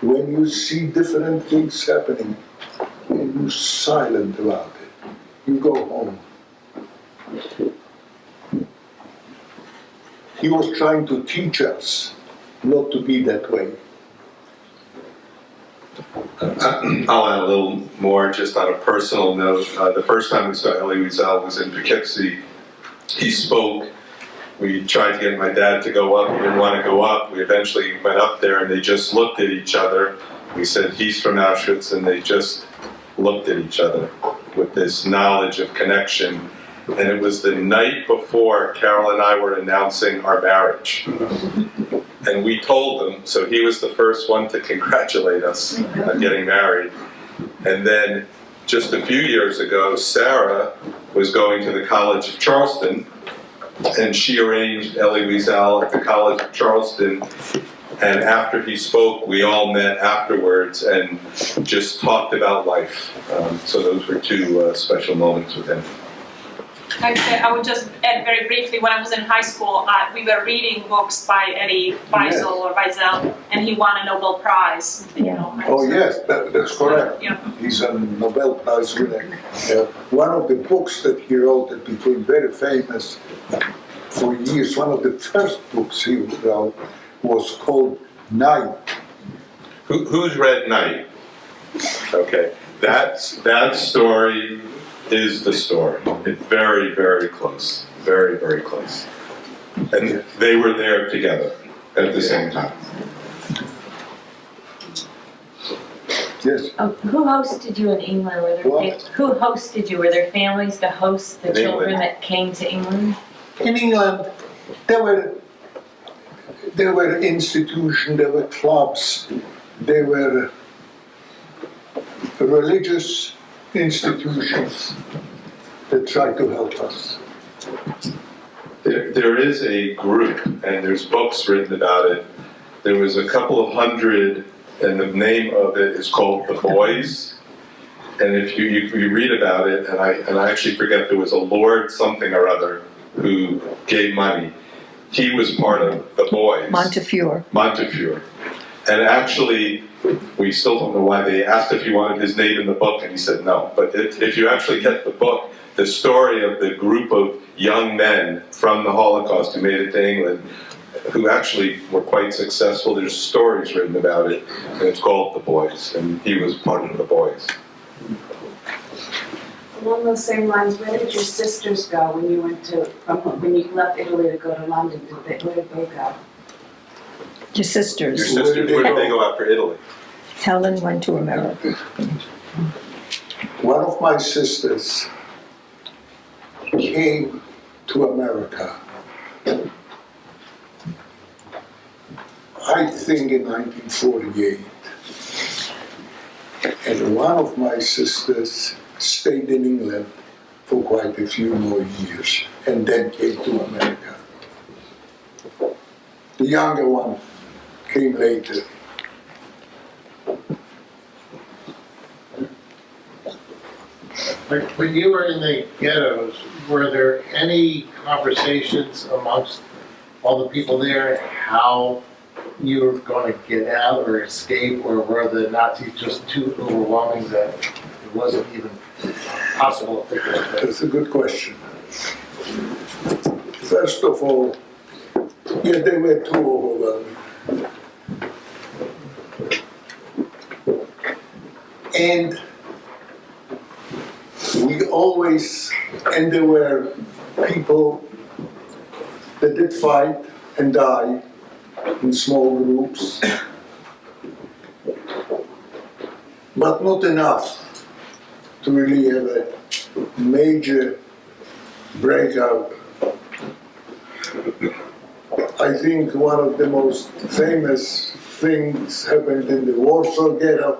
when you see different things happening, and you're silent about it, you go home. He was trying to teach us not to be that way. I'll add a little more just on a personal note. The first time we saw Elie Wiesel was in Poughkeepsie. He spoke. We tried to get my dad to go up. He didn't want to go up. We eventually went up there and they just looked at each other. We said, "He's from Auschwitz," and they just looked at each other with this knowledge of connection. And it was the night before Carol and I were announcing our marriage. And we told him, so he was the first one to congratulate us on getting married. And then just a few years ago, Sarah was going to the College of Charleston, and she arranged Elie Wiesel at the College of Charleston. And after he spoke, we all met afterwards and just talked about life. So those were two special moments with him. I would just add very briefly, when I was in high school, we were reading books by Elie Wiesel or Wiesel, and he won a Nobel Prize. You know, Oh yes, that's correct. Yeah. He's a Nobel Prize winner. One of the books that he wrote that became very famous for years, one of the first books he wrote was called Night. Who's read Night? Okay, that story is the story. It's very, very close. Very, very close. And they were there together at the same time. Yes. Who hosted you in England? Who hosted you? Were there families to host the In children England. that came to England? In England, there were institutions, there were clubs, there were religious institutions that tried to help us. There is a group, and there's books written about it. There was a couple of hundred, and the name of it is called The Boys. And if you read about it, and I actually forget, there was a Lord something or other who gave money. He was part of The Boys. Montefiore. Montefiore. And actually, we still don't know why. They asked if he wanted his name in the book, and he said no. But if you actually get the book, the story of the group of young men from the Holocaust who made it to England who actually were quite successful. There's stories written about it, and it's called The Boys, and he was part of The Boys. Along those same lines, where did your sisters go when you when you left Italy to go to London? Where did they go? Your sisters. Your sisters, where did they go after Italy? Helen went to America. One of my sisters came to America, I think in 1948. And one of my sisters stayed in England for quite a few more years and then came to America. The younger one came later. When you were in the ghettos, were there any conversations amongst all the people there how you were going to get out or escape, or were the Nazis just too overwhelming that it wasn't even possible to think about that? That's a good question. First of all, yeah, they were too overwhelming. And there were people that did fight and die in small groups, but not enough to really have a major breakout. I think one of the most famous things happened in the Warsaw Ghetto,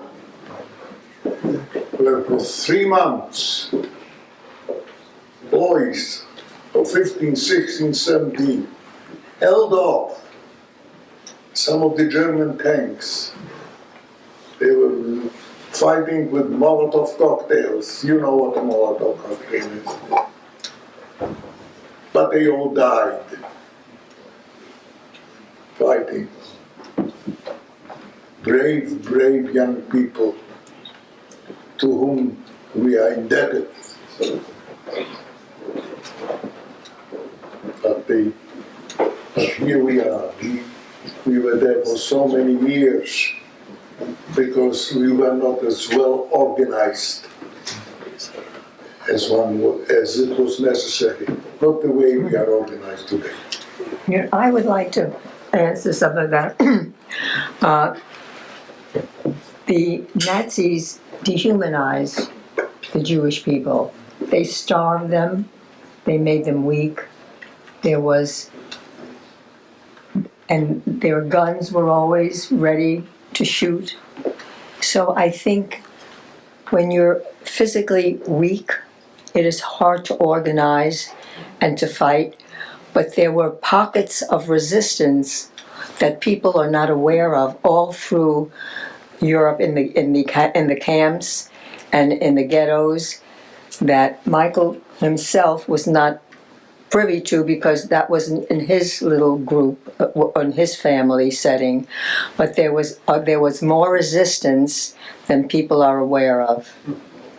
where for 3 months, boys of 15, 16, 17 held off some of the German tanks. They were fighting with Molotov cocktails. You know what a Molotov cocktail is. But they all died fighting. Brave, brave young people to whom we are indebted. But here we are. We were there for so many years because we were not as well organized as it was necessary. Not the way we are organized today. Yeah, I would like to answer some of that. The Nazis dehumanized the Jewish people. They starved them. They made them weak. And their guns were always ready to shoot. So I think when you're physically weak, it is hard to organize and to fight. But there were pockets of resistance that people are not aware of all through Europe in the camps and in the ghettos that Micheal himself was not privy to because that wasn't in his little group, in his family setting. But there was more resistance than people are aware of.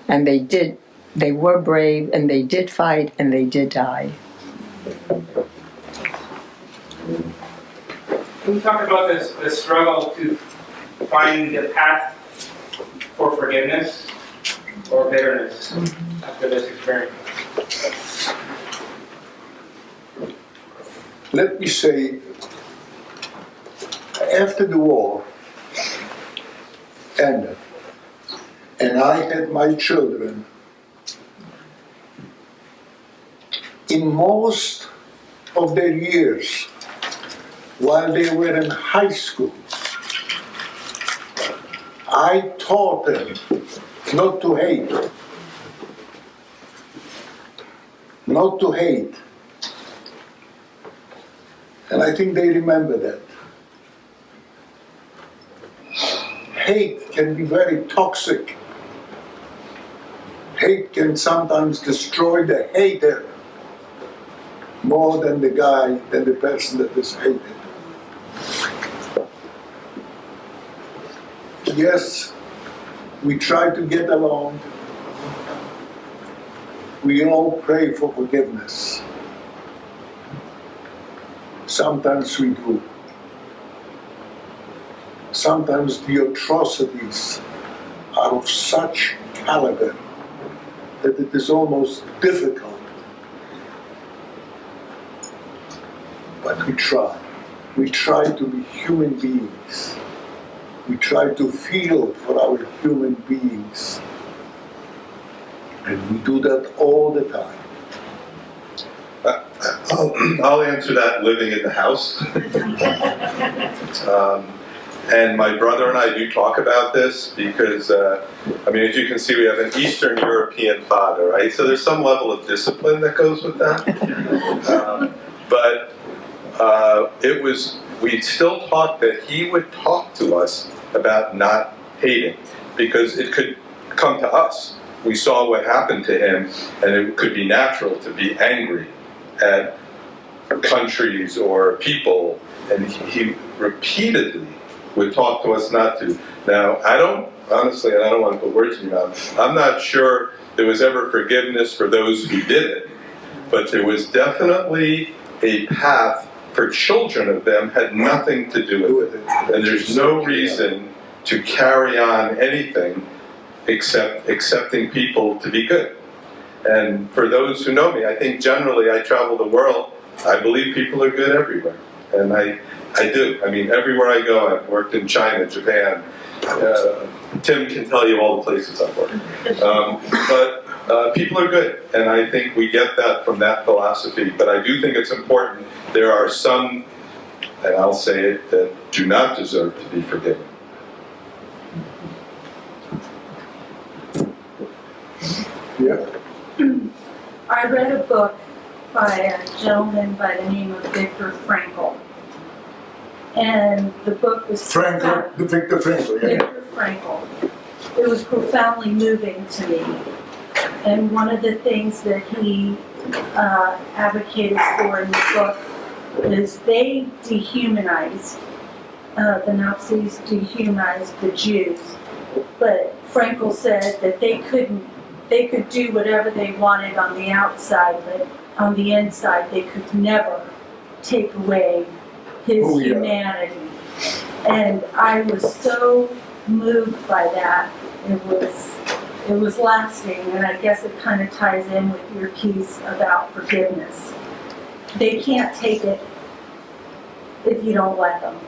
And they were brave and they did fight and they did die. Can you talk about this struggle to find the path for forgiveness or bitterness after this experience? Let me say, after the war ended, and I had my children, in most of their years, while they were in high school, I taught them not to hate. Not to hate. And I think they remember that. Hate can be very toxic. Hate can sometimes destroy the hater more than the person that is hated. Yes, we try to get along. We all pray for forgiveness. Sometimes we do. Sometimes the atrocities are of such caliber that it is almost difficult. But we try. We try to be human beings. We try to feel for our human beings. And we do that all the time. I'll answer that living in the house. And my brother and I do talk about this because, I mean, as you can see, we have an Eastern European father, right? So there's some level of discipline that goes with that. But we still talk that he would talk to us about not hating because it could come to us. We saw what happened to him, and it could be natural to be angry at countries or people, and he repeatedly would talk to us not to. Now, honestly, and I don't want to put words in your mouth, I'm not sure there was ever forgiveness for those who did it, but there was definitely a path for children of them had nothing to do with it. And there's no reason to carry on anything except accepting people to be good. And for those who know me, I think generally I travel the world, I believe people are good everywhere. And I do. I mean, everywhere I go, I've worked in China, Japan. Tim can tell you all the places I've worked. But people are good, and I think we get that from that philosophy. But I do think it's important. There are some, and I'll say it, that do not deserve to be forgiven. Yeah. I read a book by a gentleman by the name of Viktor Frankl. And the book was Frankl, Viktor Frankl, yeah. Viktor Frankl. It was profoundly moving to me. And one of the things that he advocated for in the book is they dehumanized, the Nazis dehumanized the Jews. But Frankl said that they could do whatever they wanted on the outside, but on the inside they could never take away his humanity. And I was so moved by that. It was lasting, and I guess it kind of ties in with your piece about forgiveness. They can't take it if you don't let them.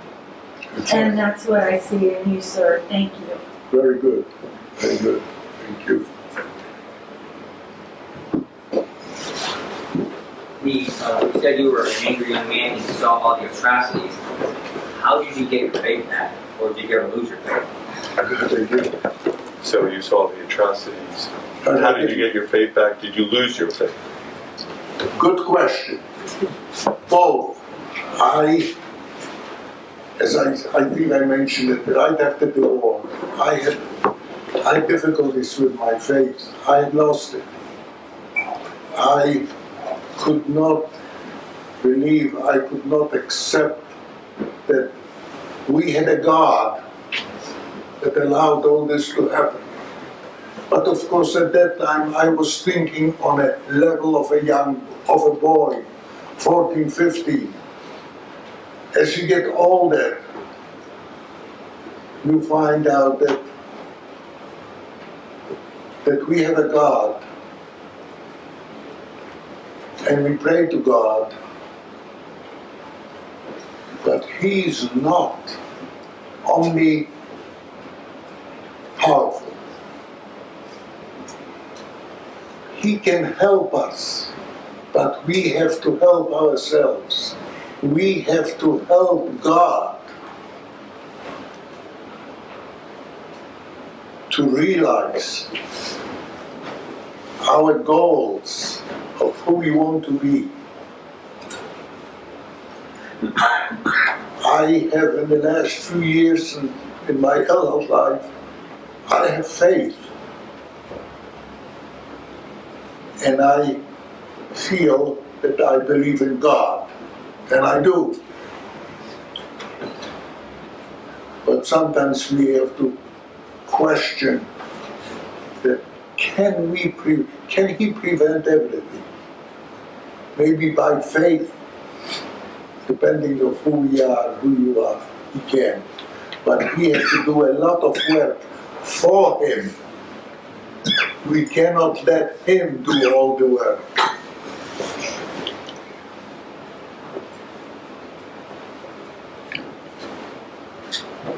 And that's what I see in you, sir. Thank you. Very good. Very good. Thank you. You said you were an angry young man and you saw all the atrocities. How did you get your faith back? Or did you ever lose your faith? So you saw the atrocities. How did you get your faith back? Did you lose your faith? Good question. Both. As I think I mentioned it right after the war, I had difficulties with my faith. I had lost it. I could not believe, I could not accept that we had a God that allowed all this to happen. But of course at that time I was thinking on a level of a boy, 14, 15. As you get older, you find out that we have a God, and we pray to God, but He's not only powerful. He can help us, but we have to help ourselves. We have to help God to realize our goals of who we want to be. I have, in the last few years in my adult life, I have faith. And I feel that I believe in God. And I do. But sometimes we have to question that can He prevent everything? Maybe by faith depending on who we are, who you are, he can. But we have to do a lot of work for him. We cannot let him do all the work.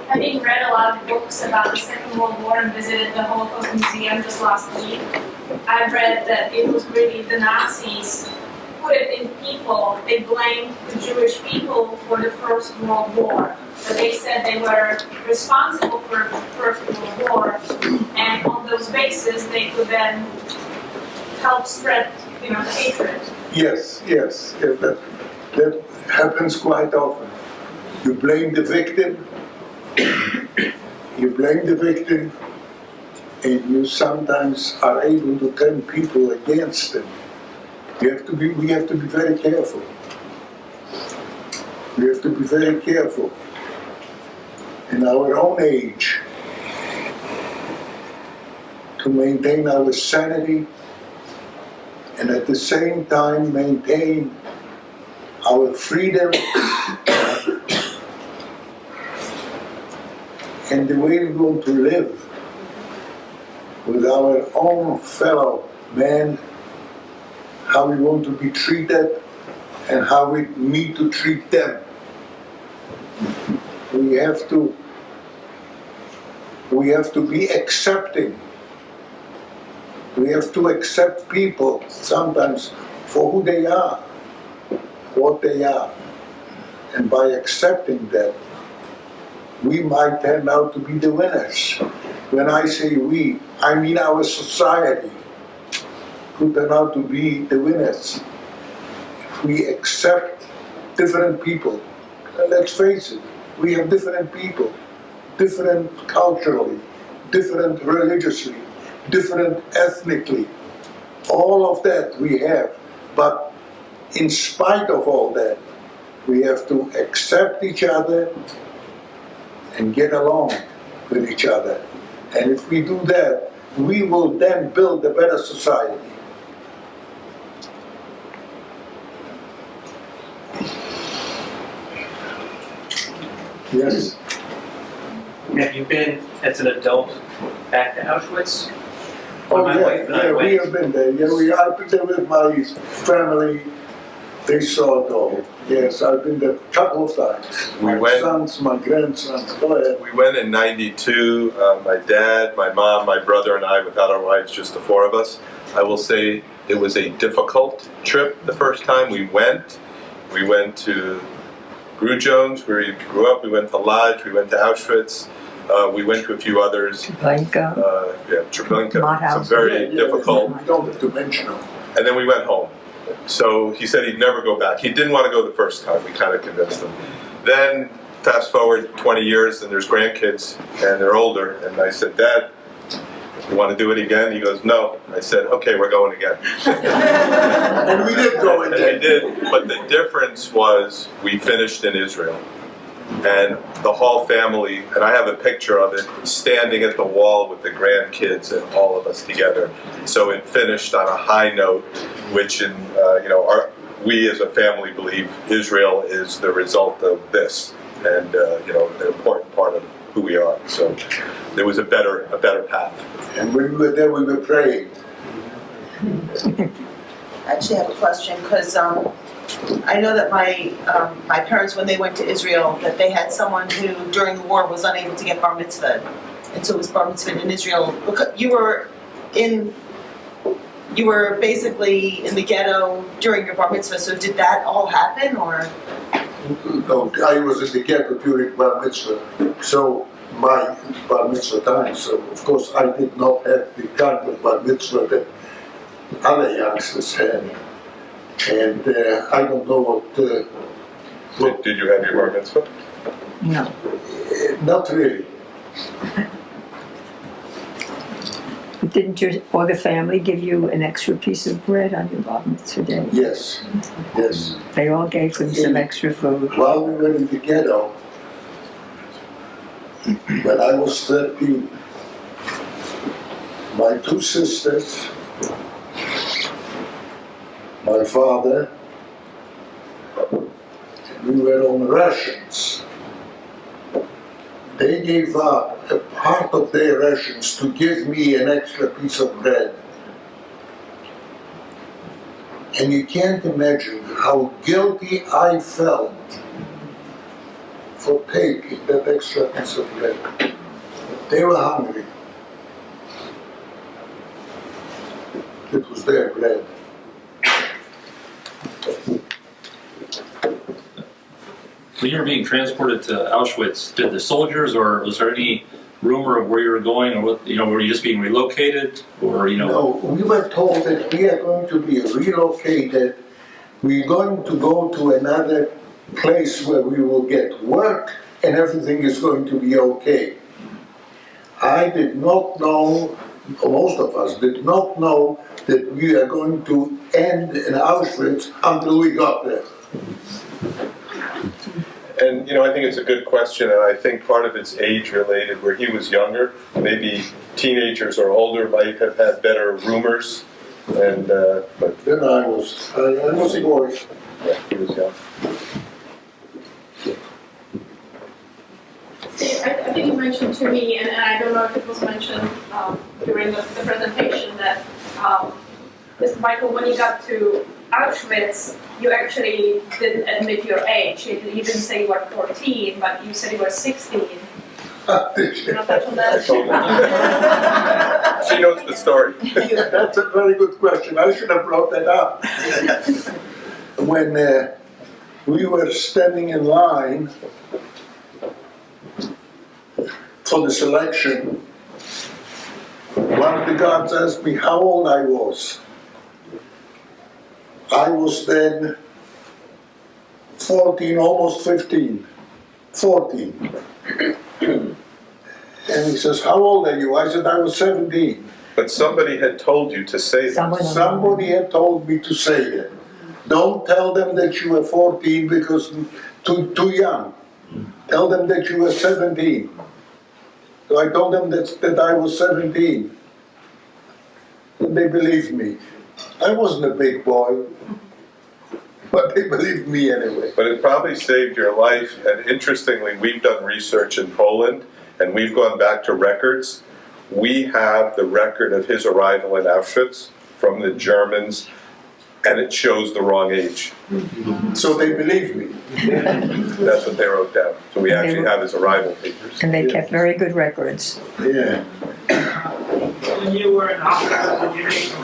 Having read a lot of books about the Second World War and visited the Holocaust Museum just last week, I've read that it was really the Nazis put it in people. They blamed the Jewish people for the First World War. But they said they were responsible for the First World War, and on those bases they could then help spread, the hatred. Yes, that happens quite often. You blame the victim, and you sometimes are able to turn people against them. We have to be very careful. We have to be very careful in our own age to maintain our sanity and at the same time maintain our freedom and the way we want to live with our own fellow man, how we want to be treated and how we need to treat them. We have to be accepting. We have to accept people sometimes for who they are, what they are. And by accepting that, we might turn out to be the winners. When I say we, I mean our society could turn out to be the winners. If we accept different people, and let's face it, we have different people, different culturally, different religiously, different ethnically. All of that we have, but in spite of all that, we have to accept each other and get along with each other. And if we do that, we will then build a better society. Yes. Have you been, as an adult, back to Auschwitz? Oh, My wife and I we went. have been there. Yeah, I've been there with my family. They saw it all. Yes, I've been there a couple of times. My sons, my grandsons. Go ahead. We went in '92, my dad, my mom, my brother and I, without our wives, just the four of us. I will say it was a difficult trip the first time we went. We went to Jones, where we grew up. We went to Lodz, we went to Auschwitz. We went to a few others. Treblinka. Treblinka. Some very difficult. We don't have to mention them. And then we went home. So he said he'd never go back. He didn't want to go the first time. We kind of convinced him. Then fast forward 20 years and there's grandkids and they're older. And I said, Dad, you want to do it again? He goes, no. I said, okay, we're going again. And we did go again. And we did. But the difference was we finished in Israel. And the whole family, and I have a picture of it, standing at the wall with the grandkids and all of us together. So it finished on a high note, which we as a family believe Israel is the result of this, and an important part of who we are. So there was a better path. And when we were there, we were praying. I actually have a question, because I know that my parents, when they went to Israel, that they had someone who, during the war, was unable to get bar mitzvah, and so it was bar mitzvah in Israel. You were basically in the ghetto during your bar mitzvah. So did that all happen, or? No, I was in the ghetto during bar mitzvah. So my bar mitzvah time. So of course I did not have the kind of bar mitzvah that other youngsters had. And I don't know what... Did you have your bar mitzvah? No. Not really. Didn't your other family give you an extra piece of bread on your bar mitzvah day? Yes, yes. They all gave them some extra food. While we were in the ghetto, when I was 13, my two sisters, my father, we were on rations. They gave up a part of their rations to give me an extra piece of bread. And you can't imagine how guilty I felt for taking that extra piece of bread. They were hungry. It was their bread. When you were being transported to Auschwitz, did the soldiers, or was there any rumor of where you were going, or what, were you just being relocated, or No, we were told that we are going to be relocated. We're going to go to another place where we will get work and everything is going to be okay. I did not know, or most of us did not know, that we are going to end in Auschwitz until we got there. And I think it's a good question, and I think part of it's age related. Where he was younger, maybe teenagers or older might have had better rumors. And but then I was a boy. Yeah, he was young. I think you mentioned to me, and I don't know if it was mentioned during the presentation, that Mr. Michael, when you got to Auschwitz, you actually didn't admit your age. You didn't say you were 14, but you said you were 16. You want to touch on that? She knows the story. That's a very good question. I should have brought that up. When we were standing in line for the selection, one of the guards asked me how old I was. I was then 14, almost 15, 14. And he says, how old are you? I said, I was 17. But somebody had told you to say that. Somebody had told me to say that. Don't tell them that you were 14 because too young. Tell them that you were 17. So I told them that I was 17. And they believed me. I wasn't a big boy, but they believed me anyway. But it probably saved your life. And interestingly, we've done research in Poland, and we've gone back to records. We have the record of his arrival in Auschwitz from the Germans, and it shows the wrong age. So they believed me. That's what they wrote down. So we actually have his arrival papers. And they kept very good records. Yeah. When you were in Auschwitz,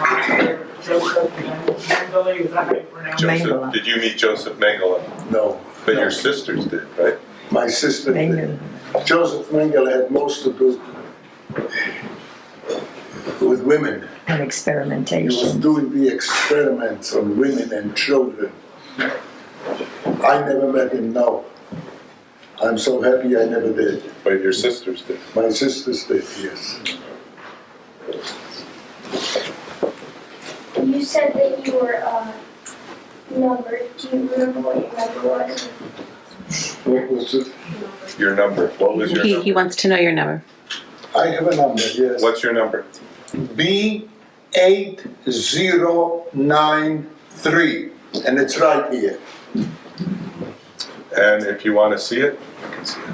did you meet Joseph Mengele? Is that how you pronounce it? Joseph, did you meet Joseph Mengele? No. But your sisters did, right? My sister did. Joseph Mengele had most to do with women. And He experimentation. was doing the experiments on women and children. I never met him, no. I'm so happy I never did. But your sisters did. My sisters did, yes. You said that you were numbered. Do you remember what your number was? What was it? Your number. What was your number? He wants to know your number. I have a number, yes. What's your number? B8093, and it's right here. And if you want to see it, you can see it.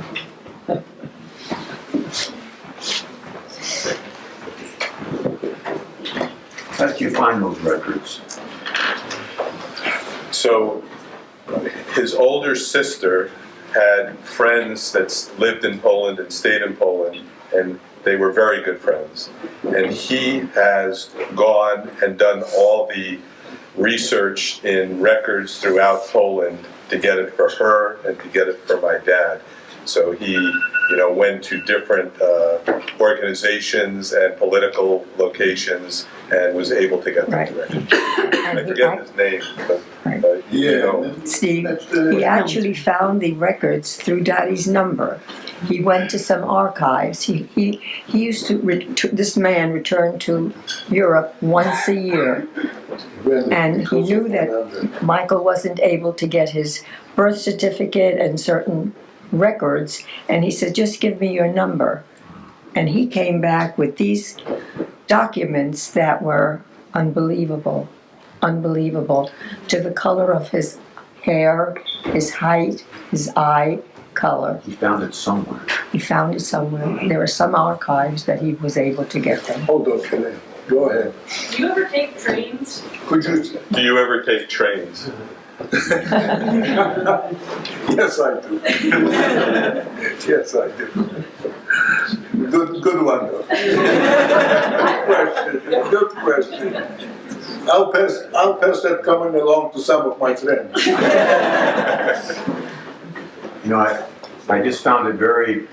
How did you find those records? So his older sister had friends that lived in Poland and stayed in Poland, and they were very good friends. And he has gone and done all the research in records throughout Poland to get it for her and to get it for my dad. So he, went to different organizations and political locations and was able to get them records. I forget his name, but Steve, he actually found the records through Daddy's number. He went to some archives. He used to, this man returned to Europe once a year. And he knew that Michael wasn't able to get his birth certificate and certain records. And he said, just give me your number. And he came back with these documents that were unbelievable to the color of his hair, his height, his eye color. He found it somewhere. He found it somewhere. There are some archives that he was able to get them. Hold on, Kelly. Go ahead. Do you ever take trains? Could you? Do you ever take trains? Yes, I do. Yes, I do. Good one, though. Good question. I'll pass that comment along to some of my friends. You know, I just found it very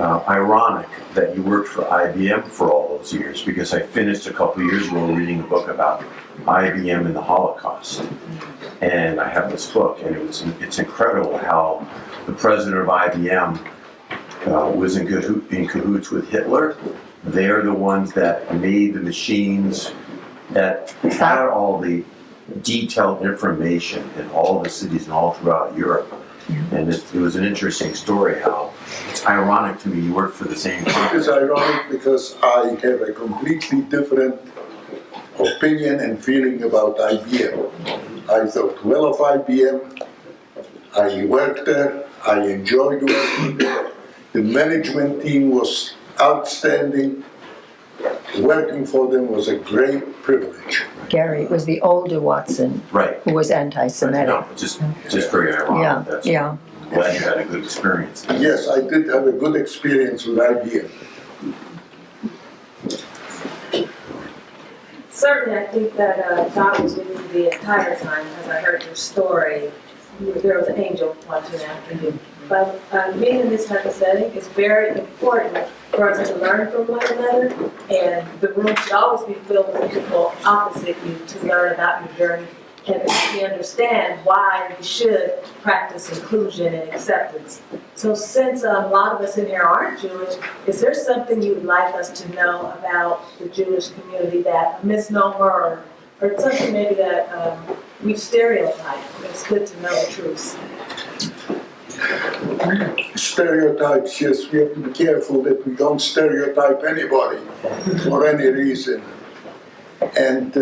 ironic that you worked for IBM for all those years, because I finished a couple of years ago reading a book about IBM and the Holocaust. And I have this book, and it's incredible how the president of IBM was in cahoots with Hitler. They're the ones that made the machines that had all the detailed information in all the cities and all throughout Europe. And it was an interesting story how it's ironic to me you work for the same company. It's ironic because I have a completely different opinion and feeling about IBM. I thought well of IBM. I worked there. I enjoyed working there. The management team was outstanding. Working for them was a great privilege. Gary, it was the older Watson who was anti-Semitic. No, just very ironic. That's Yeah. Glad you had a good experience. Yes, I did have a good experience with IBM. Certainly, I think that God was with you the entire time, as I heard your story. There was an angel watching after you. But being in this type of setting is very important for us to learn from one another, and the room should always be filled with people opposite you to learn about your journey and to understand why we should practice inclusion and acceptance. So since a lot of us in here aren't Jewish, is there something you would like us to know about the Jewish community, that a misnomer or something maybe that we've stereotyped? It's good to know the truth. Stereotypes, yes, we have to be careful that we don't stereotype anybody for any reason. And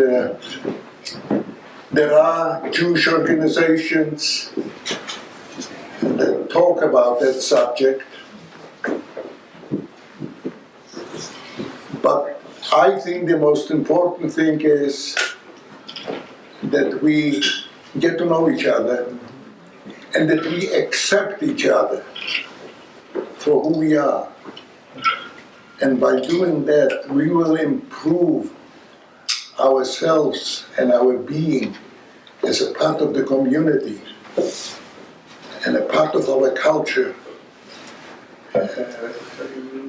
there are Jewish organizations that talk about that subject. But I think the most important thing is that we get to know each other and that we accept each other for who we are. And by doing that, we will improve ourselves and our being as a part of the community and a part of our culture.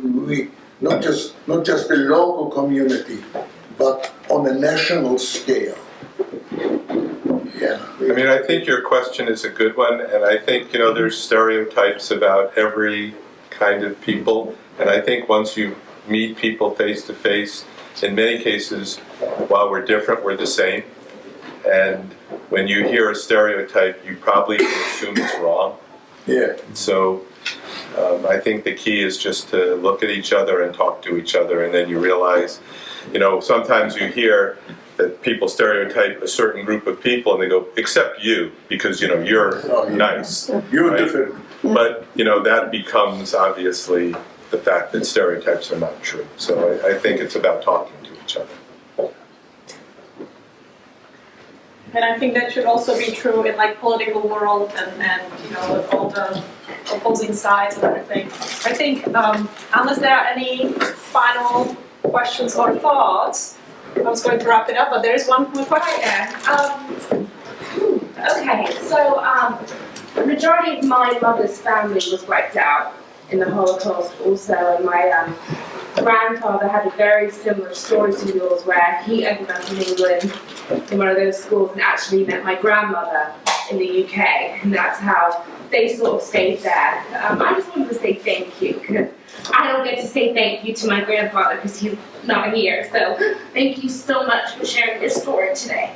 We not just the local community, but on a national scale. Yeah. I mean, I think your question is a good one, and I think, there's stereotypes about every kind of people, and I think once you meet people face to face, in many cases, while we're different, we're the same. And when you hear a stereotype, you probably assume it's wrong. Yeah. So I think the key is just to look at each other and talk to each other, and then you realize, sometimes you hear that people stereotype a certain group of people and they go, except you, because you're nice. You're different. But that becomes obviously the fact that stereotypes are not true. So I think it's about talking to each other. And I think that should also be true in political world and with all the opposing sides and everything. I think unless there are any final questions or thoughts, I was going to wrap it up, but there is one more question. Okay, so the majority of my mother's family was wiped out in the Holocaust also, and my grandfather had a very similar story to yours, where he ended up in England in one of those schools and actually met my grandmother in the UK, and that's how they sort of stayed there. I just wanted to say thank you, because I don't get to say thank you to my grandfather because he's not here, so thank you so much for sharing your story today.